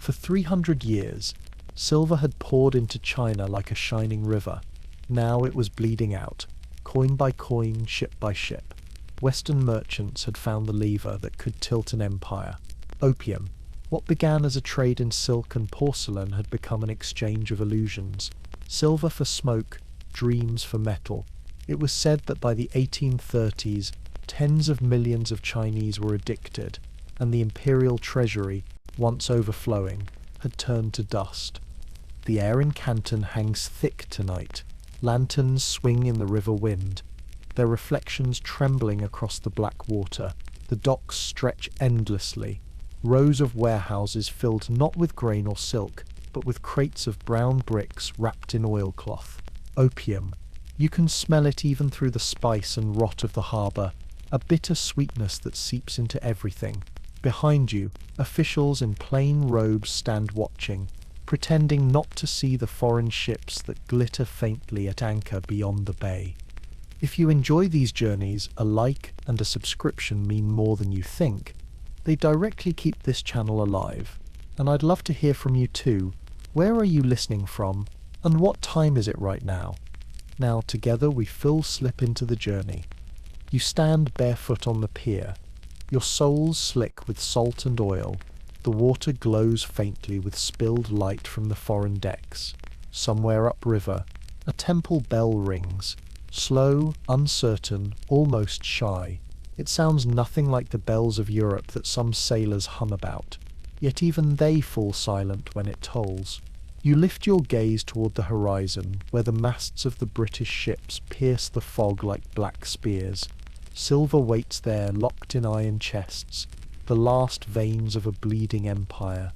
For 300 years, silver had poured into China like a shining river. Now it was bleeding out, coin by coin, ship by ship. Western merchants had found the lever that could tilt an empire. Opium, what began as a trade in silk and porcelain, had become an exchange of illusions. Silver for smoke, dreams for metal. It was said that by the 1830s, tens of millions of Chinese were addicted, and the imperial treasury, once overflowing, had turned to dust. The air in Canton hangs thick tonight. Lanterns swing in the river wind, their reflections trembling across the black water. The docks stretch endlessly, rows of warehouses filled not with grain or silk, but with crates of brown bricks wrapped in oilcloth. Opium. You can smell it even through the spice and rot of the harbour, a bitter sweetness that seeps into everything. Behind you, officials in plain robes stand watching, pretending not to see the foreign ships that glitter faintly at anchor beyond the bay. If you enjoy these journeys, a like and a subscription mean more than you think. They directly keep this channel alive, and I'd love to hear from you too. Where are you listening from, and what time is it right now? Now together we full slip into the journey. You stand barefoot on the pier, your soles slick with salt and oil. The water glows faintly with spilled light from the foreign decks. Somewhere upriver, a temple bell rings, slow, uncertain, almost shy. It sounds nothing like the bells of Europe that some sailors hum about, yet even they fall silent when it tolls. You lift your gaze toward the horizon, where the masts of the British ships pierce the fog like black spears. Silver waits there, locked in iron chests, the last veins of a bleeding empire.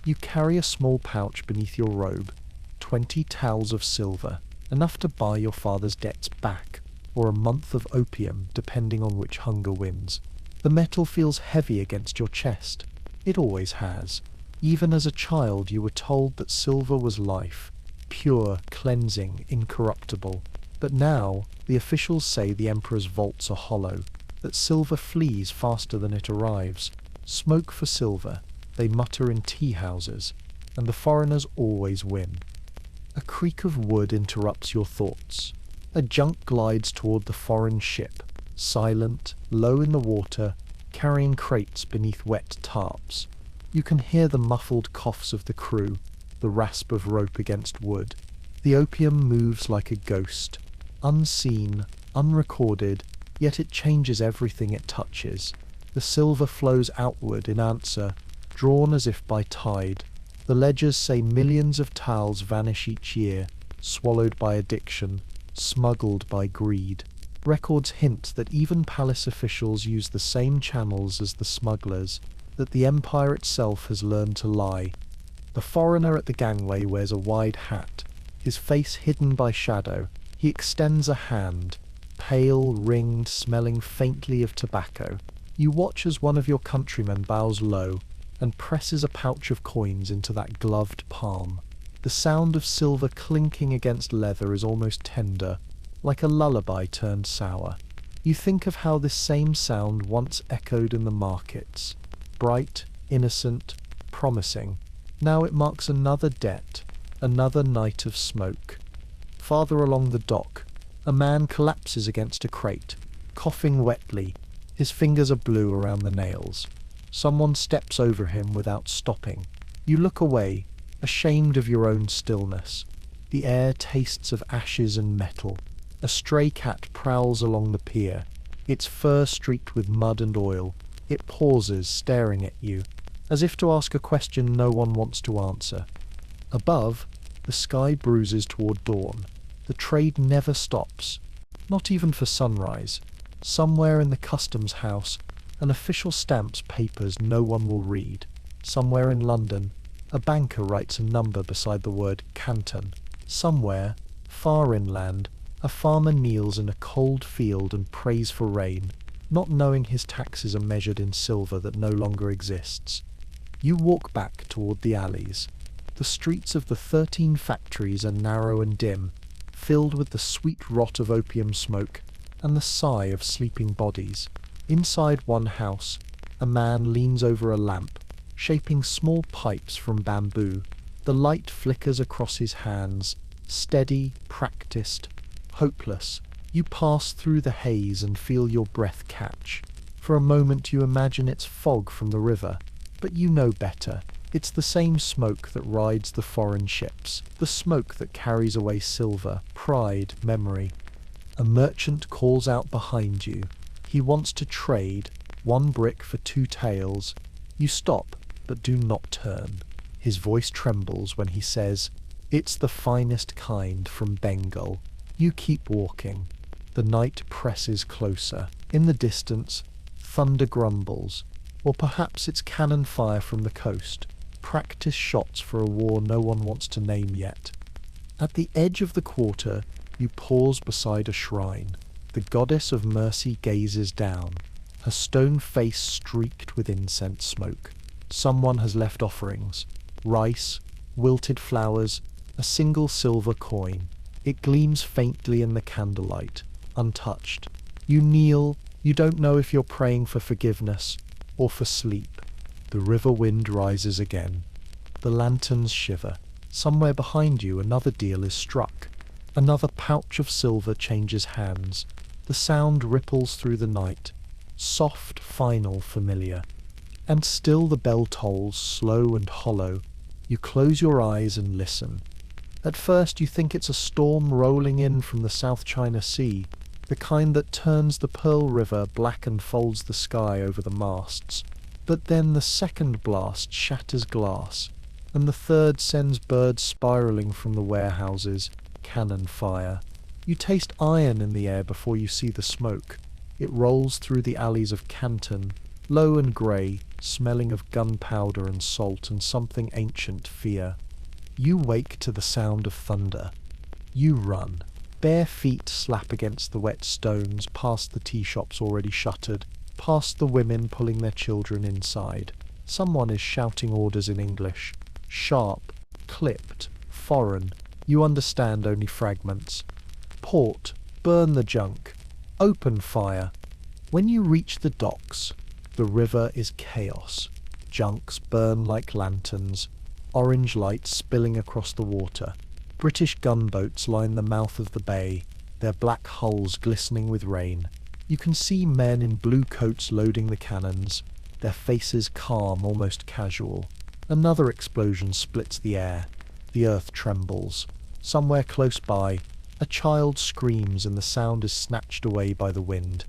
You carry a small pouch beneath your robe, 20 tals of silver, enough to buy your father's debts back, or a month of opium, depending on which hunger wins. The metal feels heavy against your chest. It always has. Even as a child you were told that silver was life, pure, cleansing, incorruptible. But now, the officials say the emperor's vaults are hollow, that silver flees faster than it arrives. Smoke for silver, they mutter in tea houses, and the foreigners always win. A creak of wood interrupts your thoughts. A junk glides toward the foreign ship, silent, low in the water, carrying crates beneath wet tarps. You can hear the muffled coughs of the crew, the rasp of rope against wood. The opium moves like a ghost, unseen, unrecorded, yet it changes everything it touches. The silver flows outward in answer, drawn as if by tide. The ledgers say millions of tals vanish each year, swallowed by addiction, smuggled by greed. Records hint that even palace officials use the same channels as the smugglers, that the empire itself has learned to lie. The foreigner at the gangway wears a wide hat, his face hidden by shadow. He extends a hand, pale, ringed, smelling faintly of tobacco. You watch as one of your countrymen bows low and presses a pouch of coins into that gloved palm. The sound of silver clinking against leather is almost tender, like a lullaby turned sour. You think of how this same sound once echoed in the markets, bright, innocent, promising. Now it marks another debt, another night of smoke. Farther along the dock, a man collapses against a crate, coughing wetly. His fingers are blue around the nails. Someone steps over him without stopping. You look away, ashamed of your own stillness. The air tastes of ashes and metal. A stray cat prowls along the pier, its fur streaked with mud and oil. It pauses, staring at you, as if to ask a question no one wants to answer. Above, the sky bruises toward dawn. The trade never stops, not even for sunrise. Somewhere in the customs house, an official stamps papers no one will read. Somewhere in London, a banker writes a number beside the word Canton. Somewhere, far inland, a farmer kneels in a cold field and prays for rain, not knowing his taxes are measured in silver that no longer exists. You walk back toward the alleys. The streets of the 13 factories are narrow and dim, filled with the sweet rot of opium smoke and the sigh of sleeping bodies. Inside one house, a man leans over a lamp, shaping small pipes from bamboo. The light flickers across his hands, steady, practiced, hopeless. You pass through the haze and feel your breath catch. For a moment you imagine it's fog from the river, but you know better. It's the same smoke that rides the foreign ships, the smoke that carries away silver, pride, memory. A merchant calls out behind you. He wants to trade, 1 brick for 2 taels. You stop, but do not turn. His voice trembles when he says, "It's the finest kind from Bengal." You keep walking. The night presses closer. In the distance, thunder grumbles. Or perhaps it's cannon fire from the coast. Practice shots for a war no one wants to name yet. At the edge of the quarter, you pause beside a shrine. The goddess of mercy gazes down, her stone face streaked with incense smoke. Someone has left offerings. Rice, wilted flowers, a single silver coin. It gleams faintly in the candlelight, untouched. You kneel. You don't know if you're praying for forgiveness or for sleep. The river wind rises again. The lanterns shiver. Somewhere behind you another deal is struck. Another pouch of silver changes hands. The sound ripples through the night. Soft, final, familiar. And still the bell tolls, slow and hollow. You close your eyes and listen. At first you think it's a storm rolling in from the South China Sea, the kind that turns the Pearl River black and folds the sky over the masts. But then the second blast shatters glass, and the third sends birds spiraling from the warehouses, cannon fire. You taste iron in the air before you see the smoke. It rolls through the alleys of Canton, low and grey, smelling of gunpowder and salt and something ancient fear. You wake to the sound of thunder. You run. Bare feet slap against the wet stones, past the tea shops already shuttered, past the women pulling their children inside. Someone is shouting orders in English. Sharp, clipped, foreign. You understand only fragments. Port, burn the junk. Open fire. When you reach the docks, the river is chaos. Junks burn like lanterns, orange lights spilling across the water. British gunboats line the mouth of the bay, their black hulls glistening with rain. You can see men in blue coats loading the cannons, their faces calm, almost casual. Another explosion splits the air. The earth trembles. Somewhere close by, a child screams and the sound is snatched away by the wind.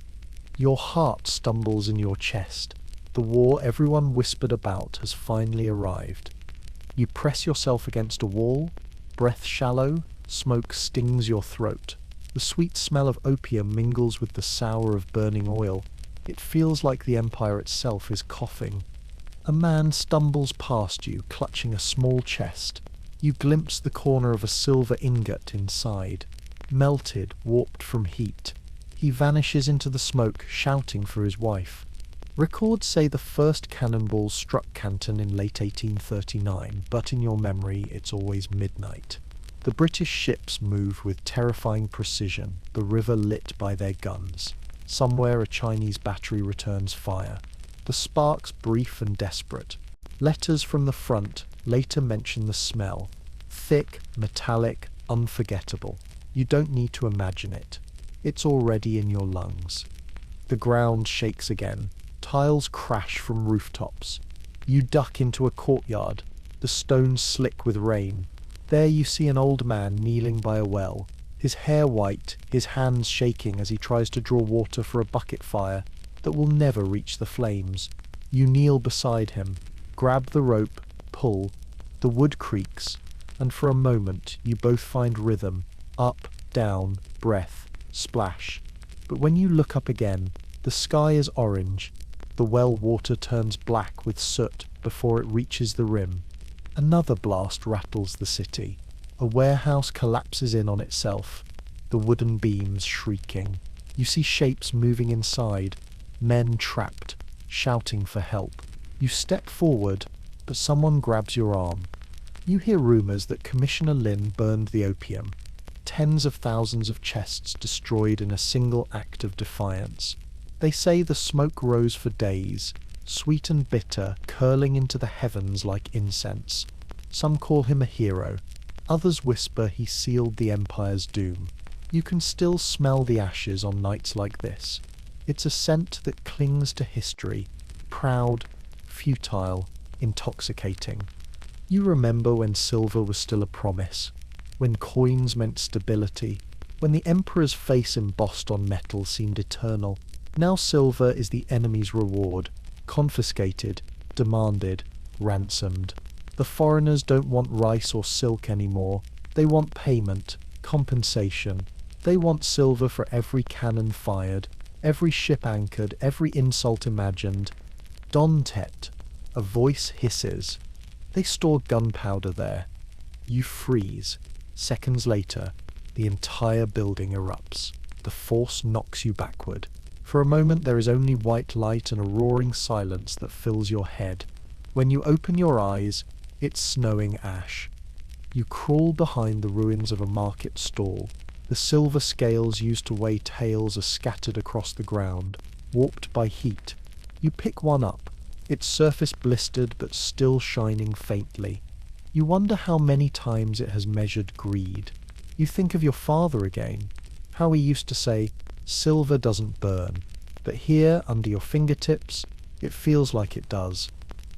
Your heart stumbles in your chest. The war everyone whispered about has finally arrived. You press yourself against a wall, breath shallow, smoke stings your throat. The sweet smell of opium mingles with the sour of burning oil. It feels like the empire itself is coughing. A man stumbles past you, clutching a small chest. You glimpse the corner of a silver ingot inside. Melted, warped from heat. He vanishes into the smoke, shouting for his wife. Records say the first cannonballs struck Canton in late 1839, but in your memory it's always midnight. The British ships move with terrifying precision, the river lit by their guns. Somewhere a Chinese battery returns fire. The sparks brief and desperate. Letters from the front later mention the smell. Thick, metallic, unforgettable. You don't need to imagine it. It's already in your lungs. The ground shakes again. Tiles crash from rooftops. You duck into a courtyard. The stones slick with rain. There you see an old man kneeling by a well, his hair white, his hands shaking as he tries to draw water for a bucket fire that will never reach the flames. You kneel beside him, grab the rope, pull. The wood creaks, and for a moment you both find rhythm. Up, down, breath, splash. But when you look up again, the sky is orange. The well water turns black with soot before it reaches the rim. Another blast rattles the city. A warehouse collapses in on itself, the wooden beams shrieking. You see shapes moving inside, men trapped, shouting for help. You step forward, but someone grabs your arm. You hear rumours that Commissioner Lin burned the opium. Tens of thousands of chests destroyed in a single act of defiance. They say the smoke rose for days, sweet and bitter, curling into the heavens like incense. Some call him a hero. Others whisper he sealed the empire's doom. You can still smell the ashes on nights like this. It's a scent that clings to history, proud, futile, intoxicating. You remember when silver was still a promise, when coins meant stability, when the emperor's face embossed on metal seemed eternal. Now silver is the enemy's reward, confiscated, demanded, ransomed. The foreigners don't want rice or silk anymore. They want payment, compensation. They want silver for every cannon fired, every ship anchored, every insult imagined. Don Tet, a voice hisses. They store gunpowder there. You freeze. Seconds later, the entire building erupts. The force knocks you backward. For a moment there is only white light and a roaring silence that fills your head. When you open your eyes, it's snowing ash. You crawl behind the ruins of a market stall. The silver scales used to weigh tails are scattered across the ground, warped by heat. You pick one up, its surface blistered but still shining faintly. You wonder how many times it has measured greed. You think of your father again, how he used to say, "Silver doesn't burn," but here, under your fingertips, it feels like it does.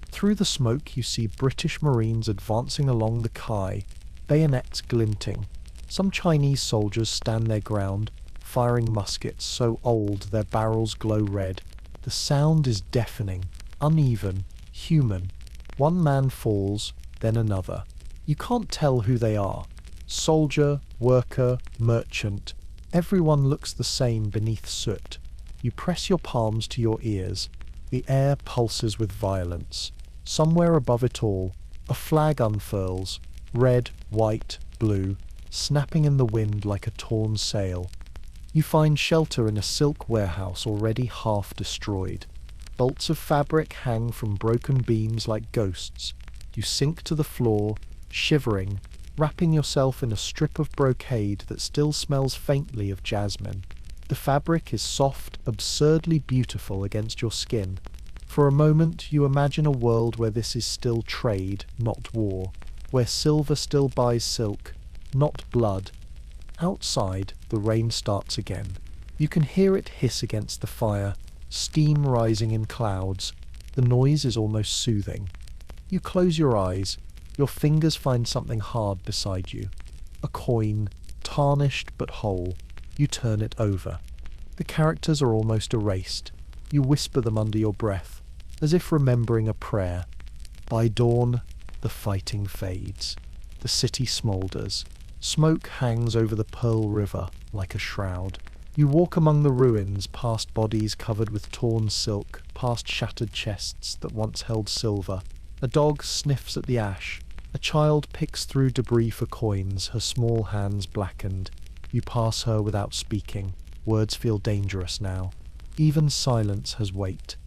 Through the smoke you see British Marines advancing along the quay, bayonets glinting. Some Chinese soldiers stand their ground, firing muskets so old their barrels glow red. The sound is deafening, uneven, human. One man falls, then another. You can't tell who they are. Soldier, worker, merchant. Everyone looks the same beneath soot. You press your palms to your ears. The air pulses with violence. Somewhere above it all, a flag unfurls, red, white, blue, snapping in the wind like a torn sail. You find shelter in a silk warehouse already half destroyed. Bolts of fabric hang from broken beams like ghosts. You sink to the floor, shivering, wrapping yourself in a strip of brocade that still smells faintly of jasmine. The fabric is soft, absurdly beautiful against your skin. For a moment you imagine a world where this is still trade, not war, where silver still buys silk, not blood. Outside, the rain starts again. You can hear it hiss against the fire, steam rising in clouds. The noise is almost soothing. You close your eyes. Your fingers find something hard beside you. A coin, tarnished but whole. You turn it over. The characters are almost erased. You whisper them under your breath, as if remembering a prayer. By dawn, the fighting fades. The city smoulders. Smoke hangs over the Pearl River like a shroud. You walk among the ruins, past bodies covered with torn silk, past shattered chests that once held silver. A dog sniffs at the ash. A child picks through debris for coins, her small hands blackened. You pass her without speaking. Words feel dangerous now. Even silence has weight.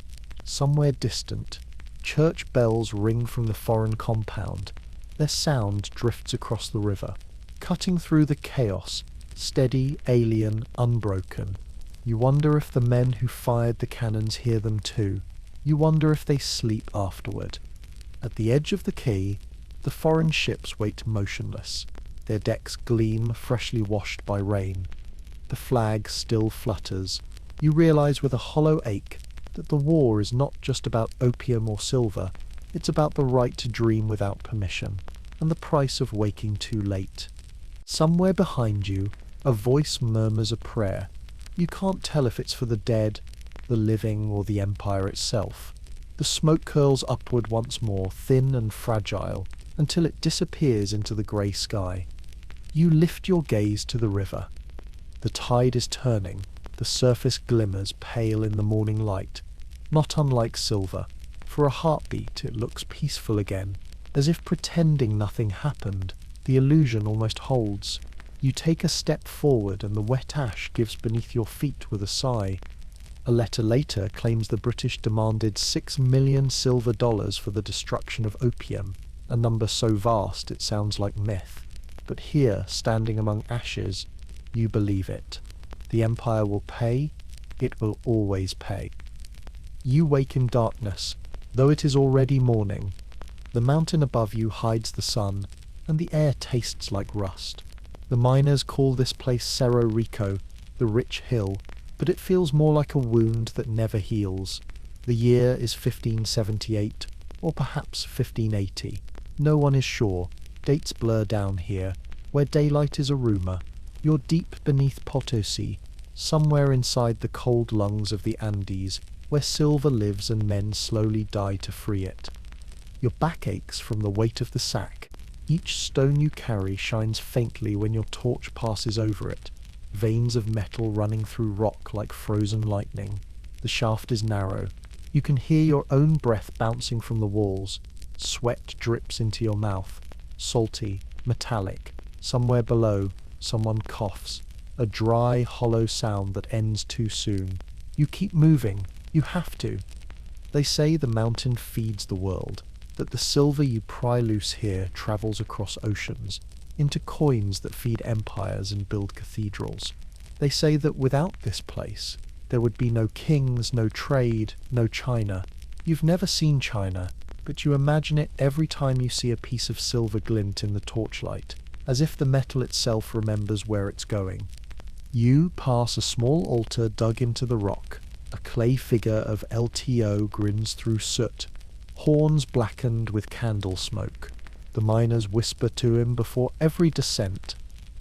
Somewhere distant, church bells ring from the foreign compound. Their sound drifts across the river, cutting through the chaos, steady, alien, unbroken. You wonder if the men who fired the cannons hear them too. You wonder if they sleep afterward. At the edge of the quay, the foreign ships wait motionless. Their decks gleam, freshly washed by rain. The flag still flutters. You realize with a hollow ache that the war is not just about opium or silver. It's about the right to dream without permission, and the price of waking too late. Somewhere behind you, a voice murmurs a prayer. You can't tell if it's for the dead, the living, or the empire itself. The smoke curls upward once more, thin and fragile, until it disappears into the grey sky. You lift your gaze to the river. The tide is turning. The surface glimmers pale in the morning light, not unlike silver. For a heartbeat it looks peaceful again, as if pretending nothing happened. The illusion almost holds. You take a step forward and the wet ash gives beneath your feet with a sigh. A letter later claims the British demanded $6 million silver for the destruction of opium, a number so vast it sounds like myth. But here, standing among ashes, you believe it. The empire will pay. It will always pay. You wake in darkness, though it is already morning. The mountain above you hides the sun, and the air tastes like rust. The miners call this place Cerro Rico, the rich hill, but it feels more like a wound that never heals. The year is 1578, or perhaps 1580. No one is sure. Dates blur down here, where daylight is a rumour. You're deep beneath Potosí, somewhere inside the cold lungs of the Andes, where silver lives and men slowly die to free it. Your back aches from the weight of the sack. Each stone you carry shines faintly when your torch passes over it, veins of metal running through rock like frozen lightning. The shaft is narrow. You can hear your own breath bouncing from the walls. Sweat drips into your mouth, salty, metallic. Somewhere below, someone coughs, a dry, hollow sound that ends too soon. You keep moving. You have to. They say the mountain feeds the world, that the silver you pry loose here travels across oceans, into coins that feed empires and build cathedrals. They say that without this place, there would be no kings, no trade, no China. You've never seen China, but you imagine it every time you see a piece of silver glint in the torchlight, as if the metal itself remembers where it's going. You pass a small altar dug into the rock. A clay figure of LTO grins through soot, horns blackened with candle smoke. The miners whisper to him before every descent,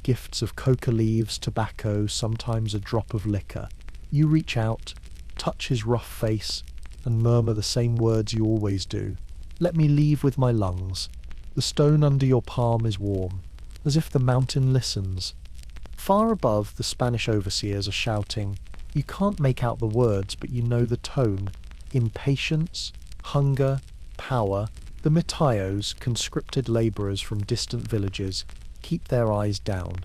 gifts of coca leaves, tobacco, sometimes a drop of liquor. You reach out, touch his rough face, and murmur the same words you always do. Let me leave with my lungs. The stone under your palm is warm, as if the mountain listens. Far above, the Spanish overseers are shouting. You can't make out the words, but you know the tone. Impatience, hunger, power. The Mitayos, conscripted labourers from distant villages, keep their eyes down.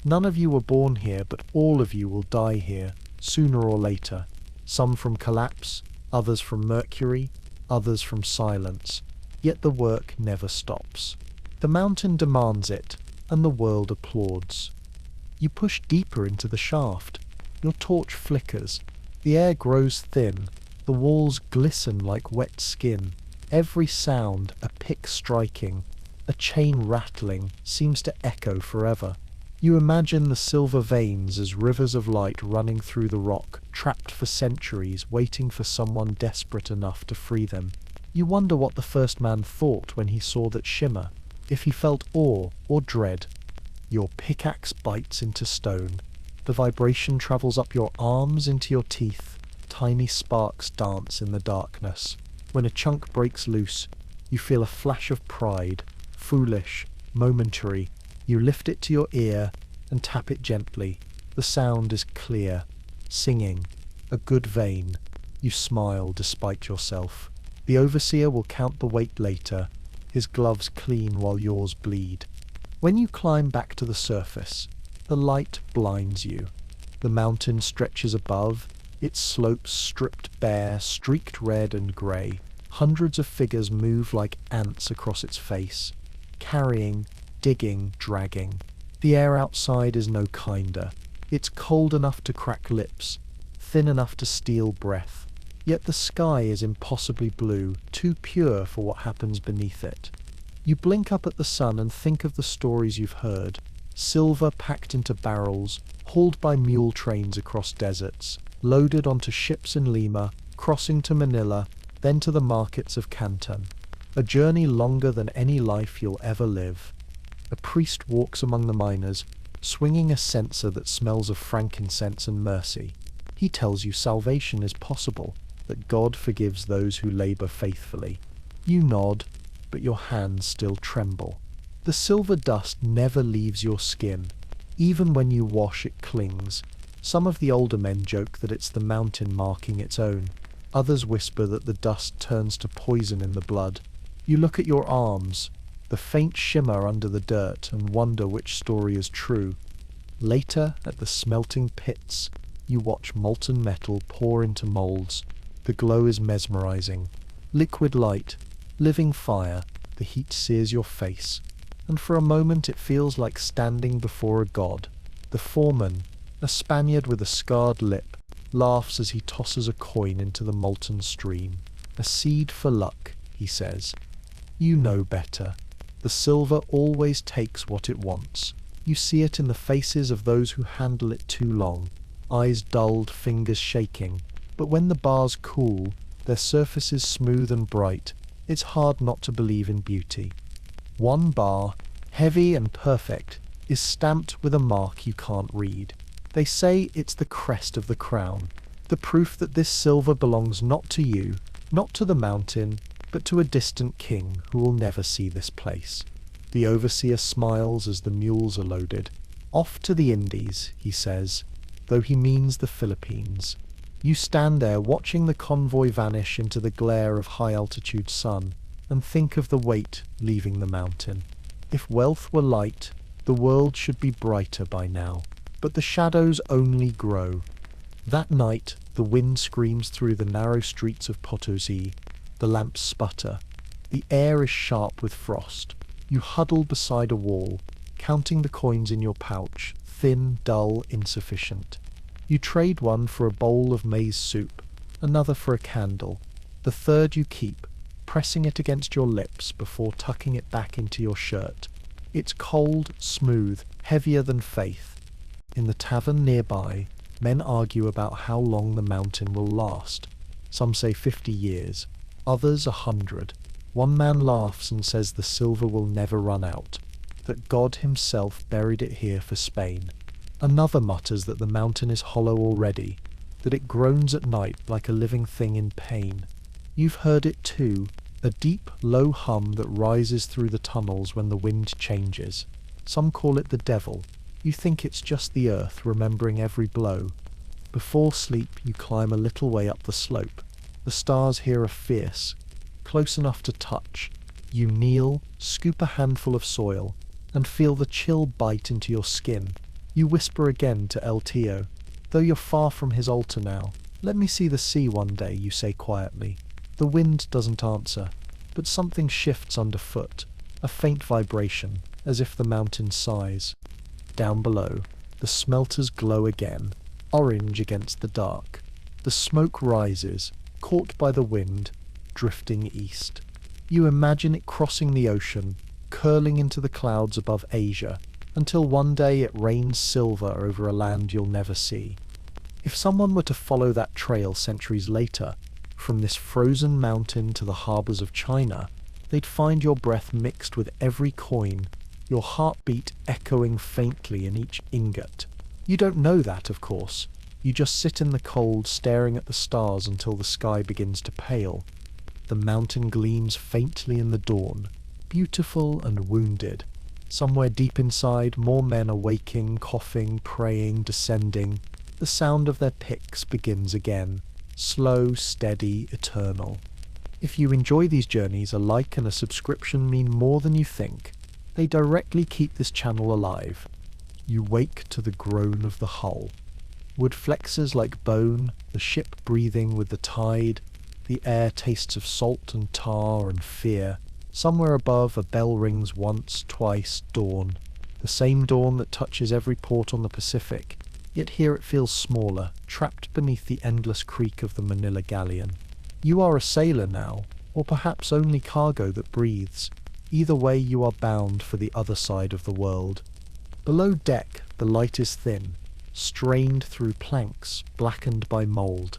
None of you were born here, but all of you will die here, sooner or later. Some from collapse, others from mercury, others from silence. Yet the work never stops. The mountain demands it, and the world applauds. You push deeper into the shaft. Your torch flickers. The air grows thin. The walls glisten like wet skin. Every sound, a pick striking, a chain rattling, seems to echo forever. You imagine the silver veins as rivers of light running through the rock, trapped for centuries, waiting for someone desperate enough to free them. You wonder what the first man thought when he saw that shimmer, if he felt awe or dread. Your pickaxe bites into stone. The vibration travels up your arms into your teeth. Tiny sparks dance in the darkness. When a chunk breaks loose, you feel a flash of pride, foolish, momentary. You lift it to your ear and tap it gently. The sound is clear, singing, a good vein. You smile despite yourself. The overseer will count the weight later, his gloves clean while yours bleed. When you climb back to the surface, the light blinds you. The mountain stretches above, its slopes stripped bare, streaked red and grey. Hundreds of figures move like ants across its face, carrying, digging, dragging. The air outside is no kinder. It's cold enough to crack lips, thin enough to steal breath. Yet the sky is impossibly blue, too pure for what happens beneath it. You blink up at the sun and think of the stories you've heard. Silver packed into barrels, hauled by mule trains across deserts, loaded onto ships in Lima, crossing to Manila, then to the markets of Canton. A journey longer than any life you'll ever live. A priest walks among the miners, swinging a censer that smells of frankincense and mercy. He tells you salvation is possible, that God forgives those who labor faithfully. You nod, but your hands still tremble. The silver dust never leaves your skin. Even when you wash, it clings. Some of the older men joke that it's the mountain marking its own. Others whisper that the dust turns to poison in the blood. You look at your arms, the faint shimmer under the dirt, and wonder which story is true. Later, at the smelting pits, you watch molten metal pour into molds. The glow is mesmerizing. Liquid light, living fire, the heat sears your face. And for a moment it feels like standing before a god. The foreman, a Spaniard with a scarred lip, laughs as he tosses a coin into the molten stream. "A seed for luck," he says. "You know better. The silver always takes what it wants. You see it in the faces of those who handle it too long, eyes dulled, fingers shaking. But when the bars cool, their surfaces smooth and bright, it's hard not to believe in beauty. One bar, heavy and perfect, is stamped with a mark you can't read. They say it's the crest of the crown, the proof that this silver belongs not to you, not to the mountain, but to a distant king who will never see this place." The overseer smiles as the mules are loaded. "Off to the Indies," he says, though he means the Philippines. You stand there watching the convoy vanish into the glare of high-altitude sun, and think of the weight leaving the mountain. If wealth were light, the world should be brighter by now. But the shadows only grow. That night, the wind screams through the narrow streets of Potosí. The lamps sputter. The air is sharp with frost. You huddle beside a wall, counting the coins in your pouch, thin, dull, insufficient. You trade one for a bowl of maize soup, another for a candle. The third you keep, pressing it against your lips before tucking it back into your shirt. It's cold, smooth, heavier than faith. In the tavern nearby, men argue about how long the mountain will last. Some say 50 years, others 100. One man laughs and says the silver will never run out, that God himself buried it here for Spain. Another mutters that the mountain is hollow already, that it groans at night like a living thing in pain. You've heard it too, a deep, low hum that rises through the tunnels when the wind changes. Some call it the devil. You think it's just the earth remembering every blow. Before sleep, you climb a little way up the slope. The stars here are fierce, close enough to touch. You kneel, scoop a handful of soil, and feel the chill bite into your skin. You whisper again to El Tio, though you're far from his altar now. "Let me see the sea one day," you say quietly. The wind doesn't answer, but something shifts underfoot, a faint vibration, as if the mountain sighs. Down below, the smelters glow again, orange against the dark. The smoke rises, caught by the wind, drifting east. You imagine it crossing the ocean, curling into the clouds above Asia, until one day it rains silver over a land you'll never see. If someone were to follow that trail centuries later, from this frozen mountain to the harbours of China, they'd find your breath mixed with every coin, your heartbeat echoing faintly in each ingot. You don't know that, of course. You just sit in the cold, staring at the stars until the sky begins to pale. The mountain gleams faintly in the dawn, beautiful and wounded. Somewhere deep inside, more men are waking, coughing, praying, descending. The sound of their picks begins again, slow, steady, eternal. If you enjoy these journeys, a like and a subscription mean more than you think. They directly keep this channel alive. You wake to the groan of the hull. Wood flexes like bone, the ship breathing with the tide. The air tastes of salt and tar and fear. Somewhere above, a bell rings once, twice, dawn. The same dawn that touches every port on the Pacific. Yet here it feels smaller, trapped beneath the endless creak of the Manila galleon. You are a sailor now, or perhaps only cargo that breathes. Either way, you are bound for the other side of the world. Below deck, the light is thin, strained through planks, blackened by mould.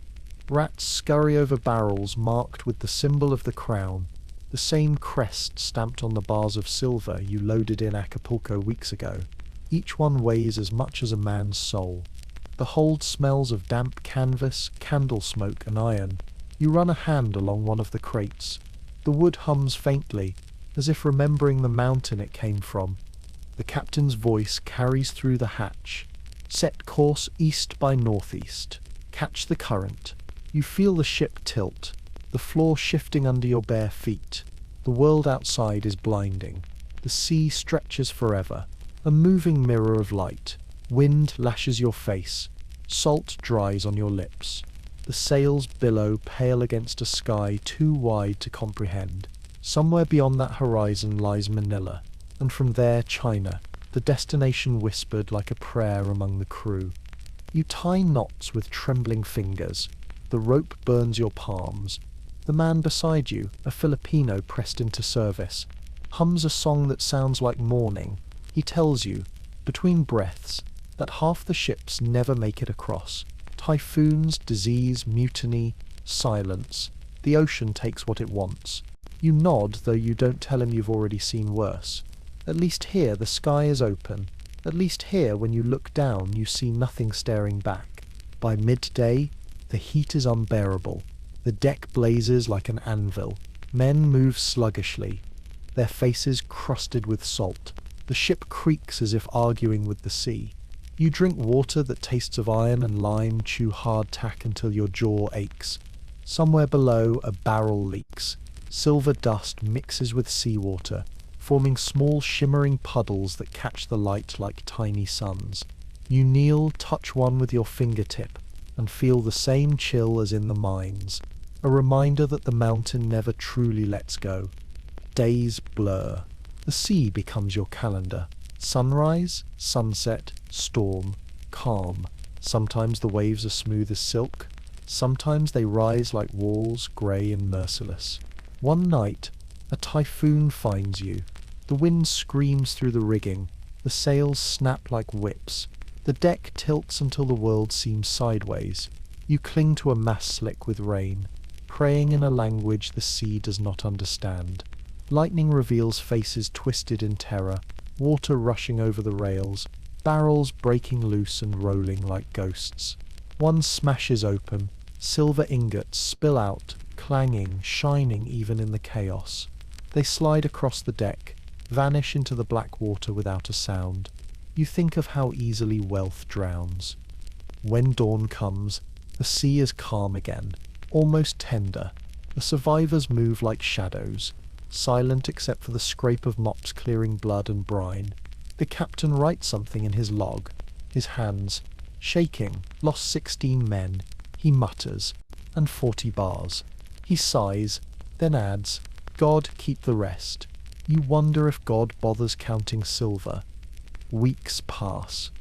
Rats scurry over barrels marked with the symbol of the crown, the same crest stamped on the bars of silver you loaded in Acapulco weeks ago. Each one weighs as much as a man's soul. The hold smells of damp canvas, candle smoke, and iron. You run a hand along one of the crates. The wood hums faintly, as if remembering the mountain it came from. The captain's voice carries through the hatch. Set course east by northeast. Catch the current. You feel the ship tilt, the floor shifting under your bare feet. The world outside is blinding. The sea stretches forever, a moving mirror of light. Wind lashes your face. Salt dries on your lips. The sails billow pale against a sky too wide to comprehend. Somewhere beyond that horizon lies Manila, and from there China, the destination whispered like a prayer among the crew. You tie knots with trembling fingers. The rope burns your palms. The man beside you, a Filipino pressed into service, hums a song that sounds like mourning. He tells you, between breaths, that half the ships never make it across. Typhoons, disease, mutiny, silence. The ocean takes what it wants. You nod, though you don't tell him you've already seen worse. At least here the sky is open. At least here, when you look down, you see nothing staring back. By midday, the heat is unbearable. The deck blazes like an anvil. Men move sluggishly, their faces crusted with salt. The ship creaks as if arguing with the sea. You drink water that tastes of iron and lime, chew hard tack until your jaw aches. Somewhere below, a barrel leaks. Silver dust mixes with seawater, forming small shimmering puddles that catch the light like tiny suns. You kneel, touch one with your fingertip, and feel the same chill as in the mines, a reminder that the mountain never truly lets go. Days blur. The sea becomes your calendar. Sunrise, sunset, storm, calm. Sometimes the waves are smooth as silk. Sometimes they rise like walls, grey and merciless. One night, a typhoon finds you. The wind screams through the rigging. The sails snap like whips. The deck tilts until the world seems sideways. You cling to a mast slick with rain, praying in a language the sea does not understand. Lightning reveals faces twisted in terror, water rushing over the rails, barrels breaking loose and rolling like ghosts. One smashes open, silver ingots spill out, clanging, shining even in the chaos. They slide across the deck, vanish into the black water without a sound. You think of how easily wealth drowns. When dawn comes, the sea is calm again, almost tender. The survivors move like shadows, silent except for the scrape of mops clearing blood and brine. The captain writes something in his log, his hands shaking. Lost 16 men, he mutters, and 40 bars. He sighs, then adds, God keep the rest. You wonder if God bothers counting silver. Weeks pass.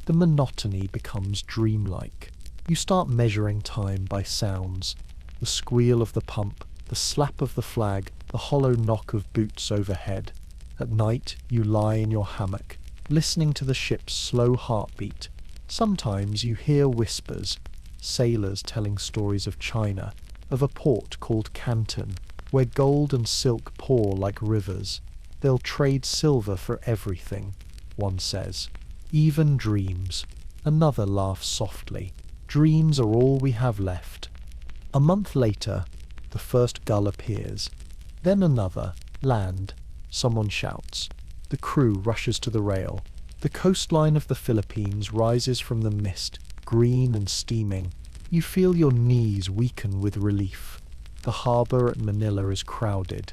The monotony becomes dreamlike. You start measuring time by sounds. The squeal of the pump, the slap of the flag, the hollow knock of boots overhead. At night, you lie in your hammock, listening to the ship's slow heartbeat. Sometimes you hear whispers, sailors telling stories of China, of a port called Canton, where gold and silk pour like rivers. They'll trade silver for everything, one says. Even dreams. Another laughs softly. Dreams are all we have left. A month later, the first gull appears. Then another. Land. Someone shouts. The crew rushes to the rail. The coastline of the Philippines rises from the mist, green and steaming. You feel your knees weaken with relief. The harbour at Manila is crowded.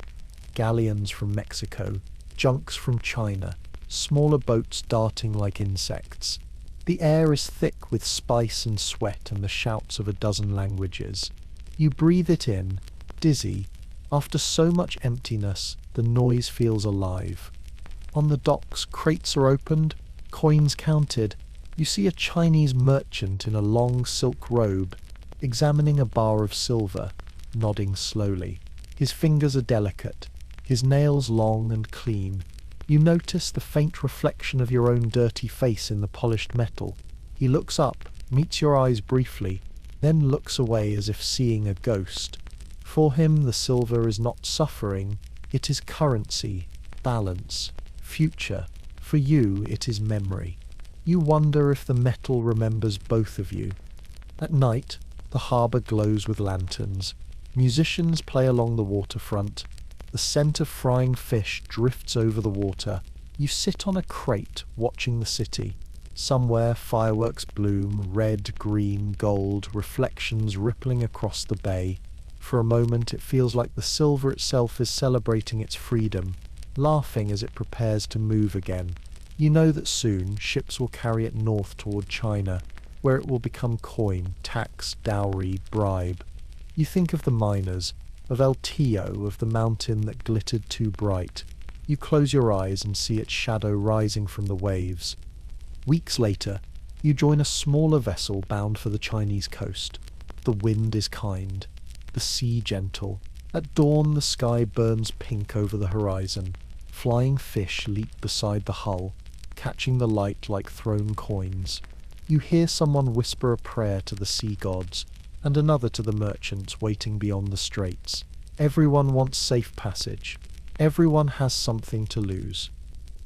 Galleons from Mexico, junks from China, smaller boats darting like insects. The air is thick with spice and sweat and the shouts of a dozen languages. You breathe it in, dizzy. After so much emptiness, the noise feels alive. On the docks, crates are opened, coins counted. You see a Chinese merchant in a long silk robe, examining a bar of silver, nodding slowly. His fingers are delicate, his nails long and clean. You notice the faint reflection of your own dirty face in the polished metal. He looks up, meets your eyes briefly, then looks away as if seeing a ghost. For him, the silver is not suffering, it is currency, balance, future. For you, it is memory. You wonder if the metal remembers both of you. At night, the harbour glows with lanterns. Musicians play along the waterfront. The scent of frying fish drifts over the water. You sit on a crate watching the city. Somewhere fireworks bloom, red, green, gold, reflections rippling across the bay. For a moment it feels like the silver itself is celebrating its freedom, laughing as it prepares to move again. You know that soon ships will carry it north toward China, where it will become coin, tax, dowry, bribe. You think of the miners, of El Tío, of the mountain that glittered too bright. You close your eyes and see its shadow rising from the waves. Weeks later, You join a smaller vessel bound for the Chinese coast. The wind is kind, the sea gentle. At dawn the sky burns pink over the horizon. Flying fish leap beside the hull, catching the light like thrown coins. You hear someone whisper a prayer to the sea gods, and another to the merchants waiting beyond the straits. Everyone wants safe passage. Everyone has something to lose.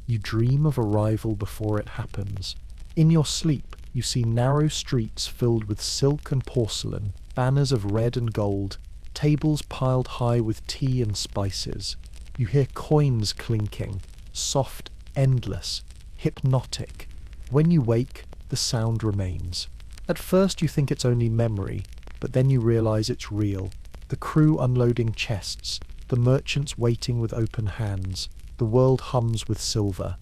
You dream of arrival before it happens. In your sleep, you see narrow streets filled with silk and porcelain, banners of red and gold, tables piled high with tea and spices. You hear coins clinking, soft, endless, hypnotic. When you wake, the sound remains. At first you think it's only memory, but then you realize it's real. The crew unloading chests, the merchants waiting with open hands. The world hums with silver.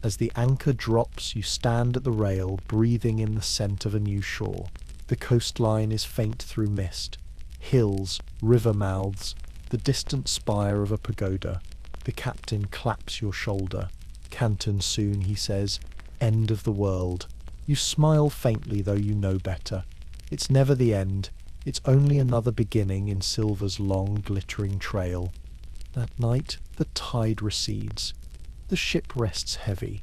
As the anchor drops, you stand at the rail, breathing in the scent of a new shore. The coastline is faint through mist. Hills, river mouths, the distant spire of a pagoda. The captain claps your shoulder. Canton soon, he says. End of the world. You smile faintly, though you know better. It's never the end. It's only another beginning in Silver's long, glittering trail. That night, the tide recedes. The ship rests heavy,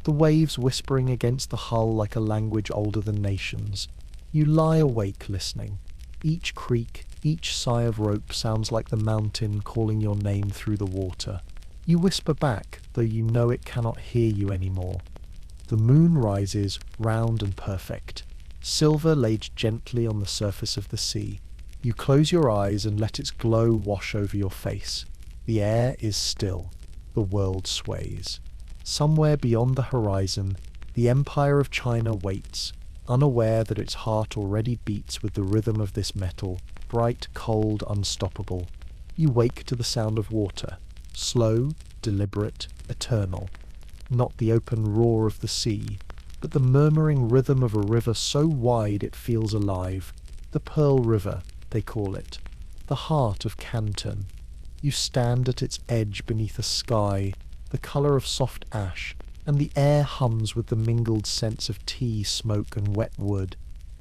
the waves whispering against the hull like a language older than nations. You lie awake listening. Each creak, each sigh of rope sounds like the mountain calling your name through the water. You whisper back, though you know it cannot hear you anymore. The moon rises, round and perfect. Silver laid gently on the surface of the sea. You close your eyes and let its glow wash over your face. The air is still. The world sways. Somewhere beyond the horizon, the Empire of China waits, unaware that its heart already beats with the rhythm of this metal, bright, cold, unstoppable. You wake to the sound of water, slow, deliberate, eternal. Not the open roar of the sea, but the murmuring rhythm of a river so wide it feels alive. The Pearl River, they call it. The heart of Canton. You stand at its edge beneath a sky, the colour of soft ash, and the air hums with the mingled scents of tea, smoke, and wet wood.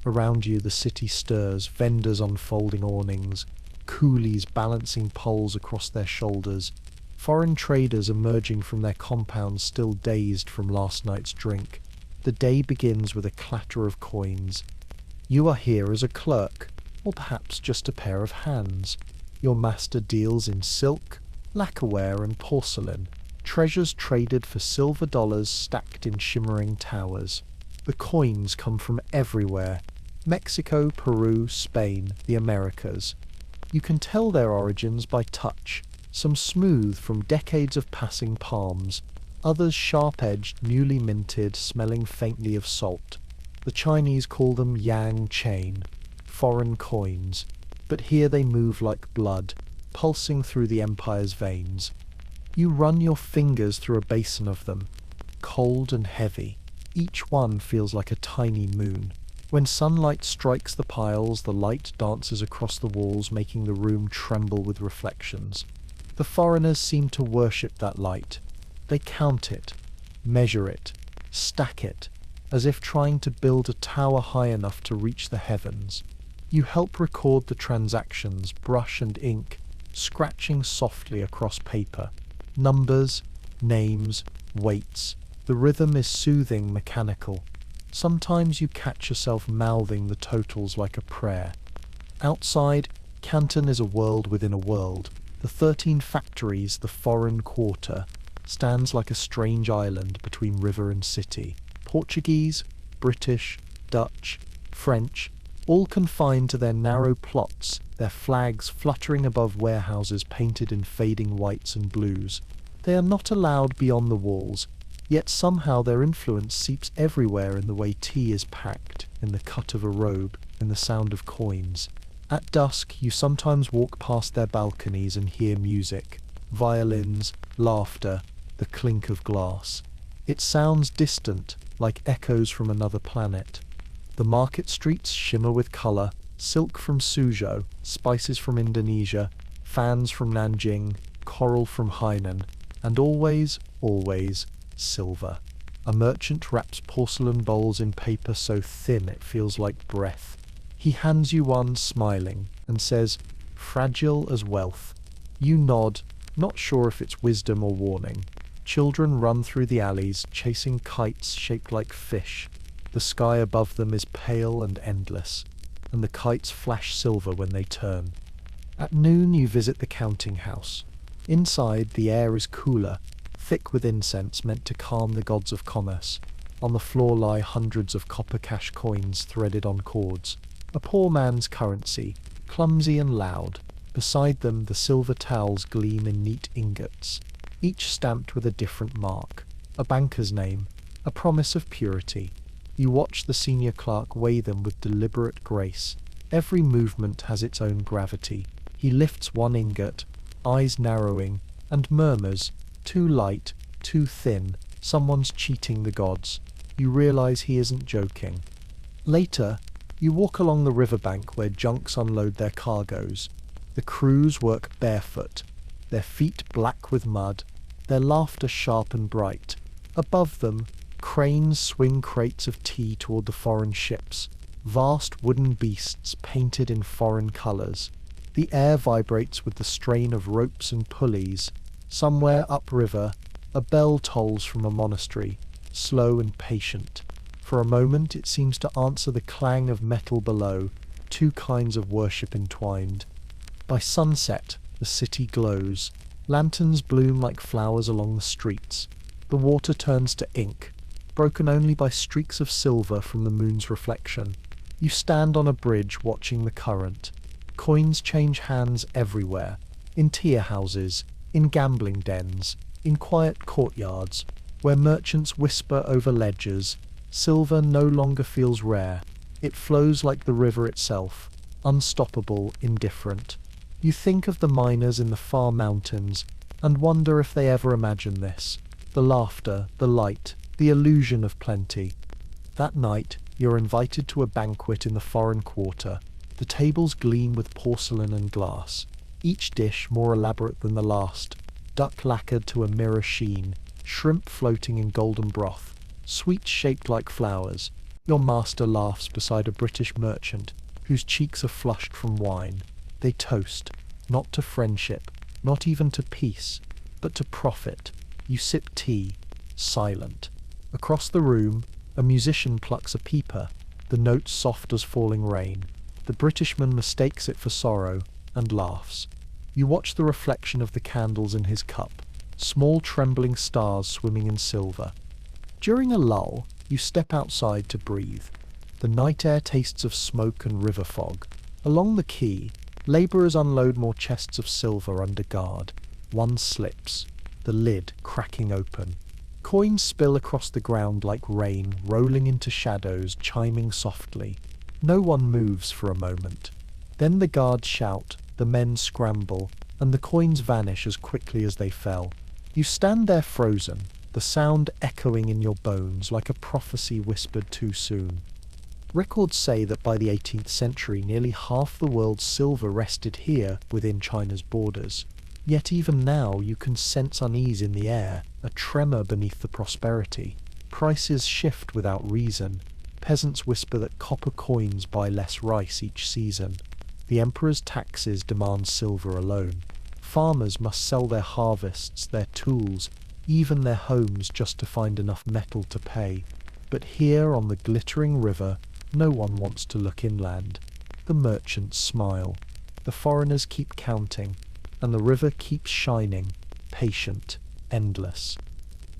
Around you the city stirs, vendors unfolding awnings, coolies balancing poles across their shoulders, foreign traders emerging from their compounds still dazed from last night's drink. The day begins with a clatter of coins. You are here as a clerk, or perhaps just a pair of hands. Your master deals in silk, lacquerware, and porcelain, treasures traded for silver dollars stacked in shimmering towers. The coins come from everywhere: Mexico, Peru, Spain, the Americas. You can tell their origins by touch, some smooth from decades of passing palms, others sharp-edged, newly minted, smelling faintly of salt. The Chinese call them yang chain, foreign coins. But here they move like blood, pulsing through the empire's veins. You run your fingers through a basin of them, cold and heavy. Each one feels like a tiny moon. When sunlight strikes the piles, the light dances across the walls, making the room tremble with reflections. The foreigners seem to worship that light. They count it, measure it, stack it, as if trying to build a tower high enough to reach the heavens. You help record the transactions, brush and ink, scratching softly across paper. Numbers, names, weights. The rhythm is soothing, mechanical. Sometimes you catch yourself mouthing the totals like a prayer. Outside, Canton is a world within a world. The 13 factories, the foreign quarter, stands like a strange island between river and city. Portuguese, British, Dutch, French, all confined to their narrow plots, their flags fluttering above warehouses painted in fading whites and blues. They are not allowed beyond the walls, yet somehow their influence seeps everywhere in the way tea is packed, in the cut of a robe, in the sound of coins. At dusk, you sometimes walk past their balconies and hear music, violins, laughter, the clink of glass. It sounds distant, like echoes from another planet. The market streets shimmer with colour, silk from Suzhou, spices from Indonesia, fans from Nanjing, coral from Hainan, and always, always, silver. A merchant wraps porcelain bowls in paper so thin it feels like breath. He hands you one, smiling, and says, "Fragile as wealth." You nod, not sure if it's wisdom or warning. Children run through the alleys, chasing kites shaped like fish. The sky above them is pale and endless, and the kites flash silver when they turn. At noon you visit the counting house. Inside, the air is cooler, thick with incense meant to calm the gods of commerce. On the floor lie hundreds of copper cash coins threaded on cords. A poor man's currency, clumsy and loud. Beside them, the silver towels gleam in neat ingots, each stamped with a different mark, a banker's name, a promise of purity. You watch the senior clerk weigh them with deliberate grace. Every movement has its own gravity. He lifts one ingot, eyes narrowing, and murmurs, "Too light, too thin, someone's cheating the gods." You realize he isn't joking. Later, you walk along the riverbank where junks unload their cargoes. The crews work barefoot, their feet black with mud, their laughter sharp and bright. Above them, cranes swing crates of tea toward the foreign ships, vast wooden beasts painted in foreign colors. The air vibrates with the strain of ropes and pulleys. Somewhere upriver, a bell tolls from a monastery, slow and patient. For a moment it seems to answer the clang of metal below, two kinds of worship entwined. By sunset, the city glows. Lanterns bloom like flowers along the streets. The water turns to ink, broken only by streaks of silver from the moon's reflection. You stand on a bridge watching the current. Coins change hands everywhere, in tea houses, in gambling dens, in quiet courtyards, where merchants whisper over ledgers. Silver no longer feels rare. It flows like the river itself, unstoppable, indifferent. You think of the miners in the far mountains and wonder if they ever imagine this. The laughter, the light, the illusion of plenty. That night, you're invited to a banquet in the foreign quarter. The tables gleam with porcelain and glass, each dish more elaborate than the last. Duck lacquered to a mirror sheen, shrimp floating in golden broth, sweets shaped like flowers. Your master laughs beside a British merchant whose cheeks are flushed from wine. They toast, not to friendship, not even to peace, but to profit. You sip tea, silent. Across the room, a musician plucks a peeper, the notes soft as falling rain. The Britishman mistakes it for sorrow and laughs. You watch the reflection of the candles in his cup, small trembling stars swimming in silver. During a lull, you step outside to breathe. The night air tastes of smoke and river fog. Along the quay, labourers unload more chests of silver under guard. One slips, the lid cracking open. Coins spill across the ground like rain, rolling into shadows, chiming softly. No one moves for a moment. Then the guards shout, the men scramble, and the coins vanish as quickly as they fell. You stand there frozen, the sound echoing in your bones like a prophecy whispered too soon. Records say that by the 18th century, nearly half the world's silver rested here within China's borders. Yet even now you can sense unease in the air, a tremor beneath the prosperity. Prices shift without reason. Peasants whisper that copper coins buy less rice each season. The emperor's taxes demand silver alone. Farmers must sell their harvests, their tools, even their homes just to find enough metal to pay. But here on the glittering river, no one wants to look inland. The merchants smile. The foreigners keep counting, and the river keeps shining, patient, endless.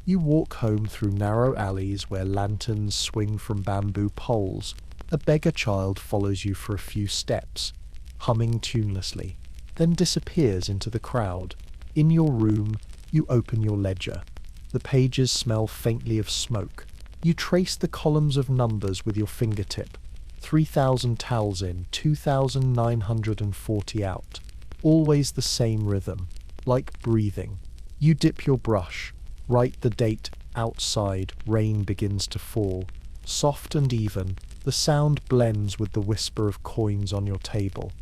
You walk home through narrow alleys where lanterns swing from bamboo poles. A beggar child follows you for a few steps, humming tunelessly, then disappears into the crowd. In your room, you open your ledger. The pages smell faintly of smoke. You trace the columns of numbers with your fingertip. 3,000 towels in, 2,940 out. Always the same rhythm, like breathing. You dip your brush, write the date. Outside, rain begins to fall. Soft and even, the sound blends with the whisper of coins on your table.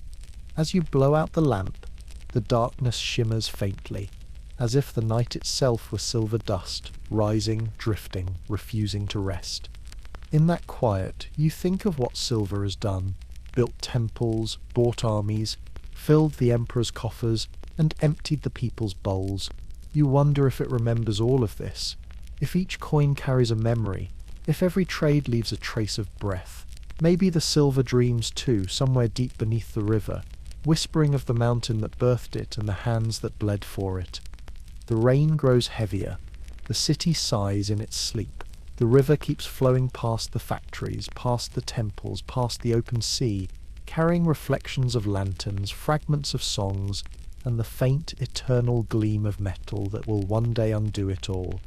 As you blow out the lamp, the darkness shimmers faintly, as if the night itself were silver dust, rising, drifting, refusing to rest. In that quiet, you think of what silver has done: built temples, bought armies, filled the emperor's coffers, and emptied the people's bowls. You wonder if it remembers all of this, if each coin carries a memory, if every trade leaves a trace of breath. Maybe the silver dreams too, somewhere deep beneath the river, whispering of the mountain that birthed it and the hands that bled for it. The rain grows heavier. The city sighs in its sleep. The river keeps flowing past the factories, past the temples, past the open sea, carrying reflections of lanterns, fragments of songs, and the faint, eternal gleam of metal that will one day undo it all.